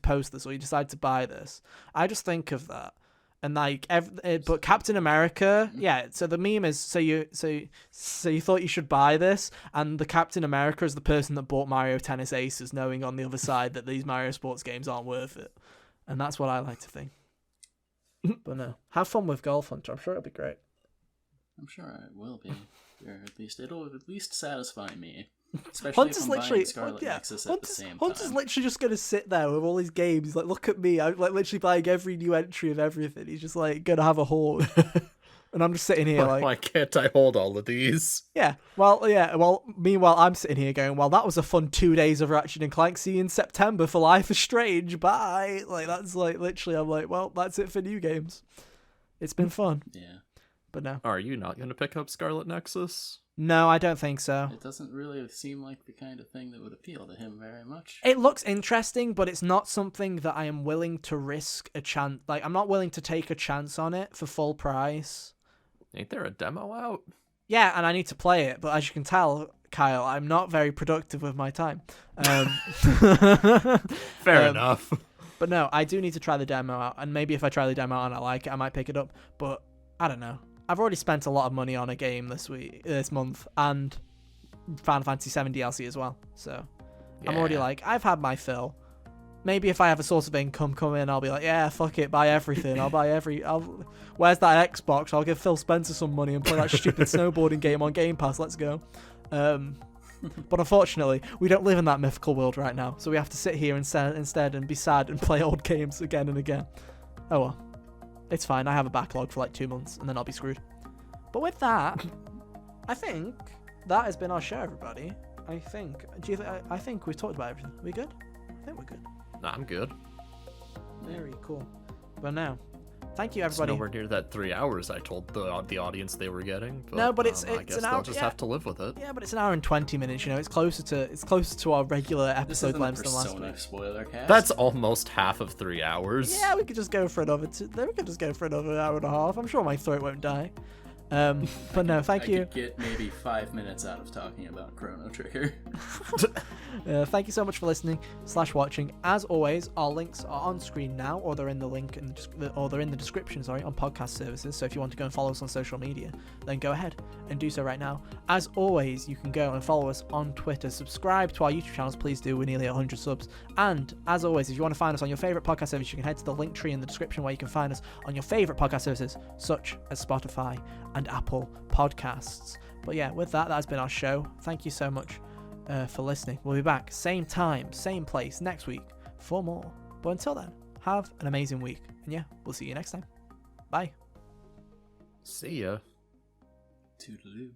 post this or you decided to buy this. I just think of that. And like, but Captain America, yeah. So the meme is so you thought you should buy this, and the Captain America is the person that bought Mario Tennis Aces, knowing on the other side that these Mario sports games aren't worth it, and that's what I like to think. But no, have fun with Golf Hunter. I'm sure it'll be great. I'm sure it will be, or it'll at least satisfy me. Especially Hunter's if I'm literally, Scarlet Nexus at the same time. Hunter's literally just gonna sit there with all these games. He's like, look at me, I'm like literally buying every new entry of everything. He's just like gonna have a haul, and I'm just sitting here like, why can't I hold all of these? Yeah. Well, meanwhile, I'm sitting here going, well, that was a fun 2 days of Ratchet and Clank. See you in September for Life is Strange. Bye. Like that's like literally, I'm like, well, that's it for new games. It's been fun. Yeah. But no. Are you not gonna pick up Scarlet Nexus? No, I don't think so. It doesn't really seem like the kind of thing that would appeal to him very much. It looks interesting, but it's not something that I am willing to risk a chance. Like, I'm not willing to take a chance on it for full price. Ain't there a demo out? Yeah, and I need to play it, but as you can tell, Kyle, I'm not very productive with my time. Fair enough. But no, I do need to try the demo out, and maybe if I try the demo out and I like it, I might pick it up. But I don't know. I've already spent a lot of money on a game this month, and Final Fantasy VII DLC as well. So yeah. I'm already like, I've had my fill. maybe if I have a source of income come in, I'll be like, yeah, fuck it, buy everything. Where's that Xbox? I'll give Phil Spencer some money and play that stupid snowboarding game on Game Pass. Let's go. But unfortunately, we don't live in that mythical world right now, so we have to sit here instead and be sad and play old games again and again. Oh well, it's fine. I have a backlog for like 2 months, and then I'll be screwed. But with that, I think that has been our show, everybody. I think we've talked about everything. Are we good? I think we're good. Nah, I'm good. Very cool. But now, thank you, everybody. It's nowhere near that 3 hours I told the audience they were getting. But, no, but it's I guess an hour. They'll just have to live with it. Yeah, but it's an hour and 20 minutes. You know, it's closer to our regular episode lengths than last week. Spoiler cast. That's almost half of 3 hours. Yeah, we could just go for another. We could just go for another hour and a half. I'm sure my throat won't die. But no, thank you. I could get maybe 5 minutes out of talking about Chrono Trigger. Thank you so much for listening / watching. As always, our links are on screen now, or they're in the link or they're in the description. Sorry, on podcast services. So if you want to go and follow us on social media, then go ahead and do so right now. As always, you can go and follow us on Twitter. Subscribe to our YouTube channels, please do. We're nearly 100 subs. And as always, if you want to find us on your favorite podcast service, you can head to the link tree in the description where you can find us on your favorite podcast services, such as Spotify and Apple Podcasts. But yeah, with that has been our show. Thank you so much for listening. We'll be back same time, same place next week for more. But until then, have an amazing week. And yeah, we'll see you next time. Bye. See ya. Toodaloo.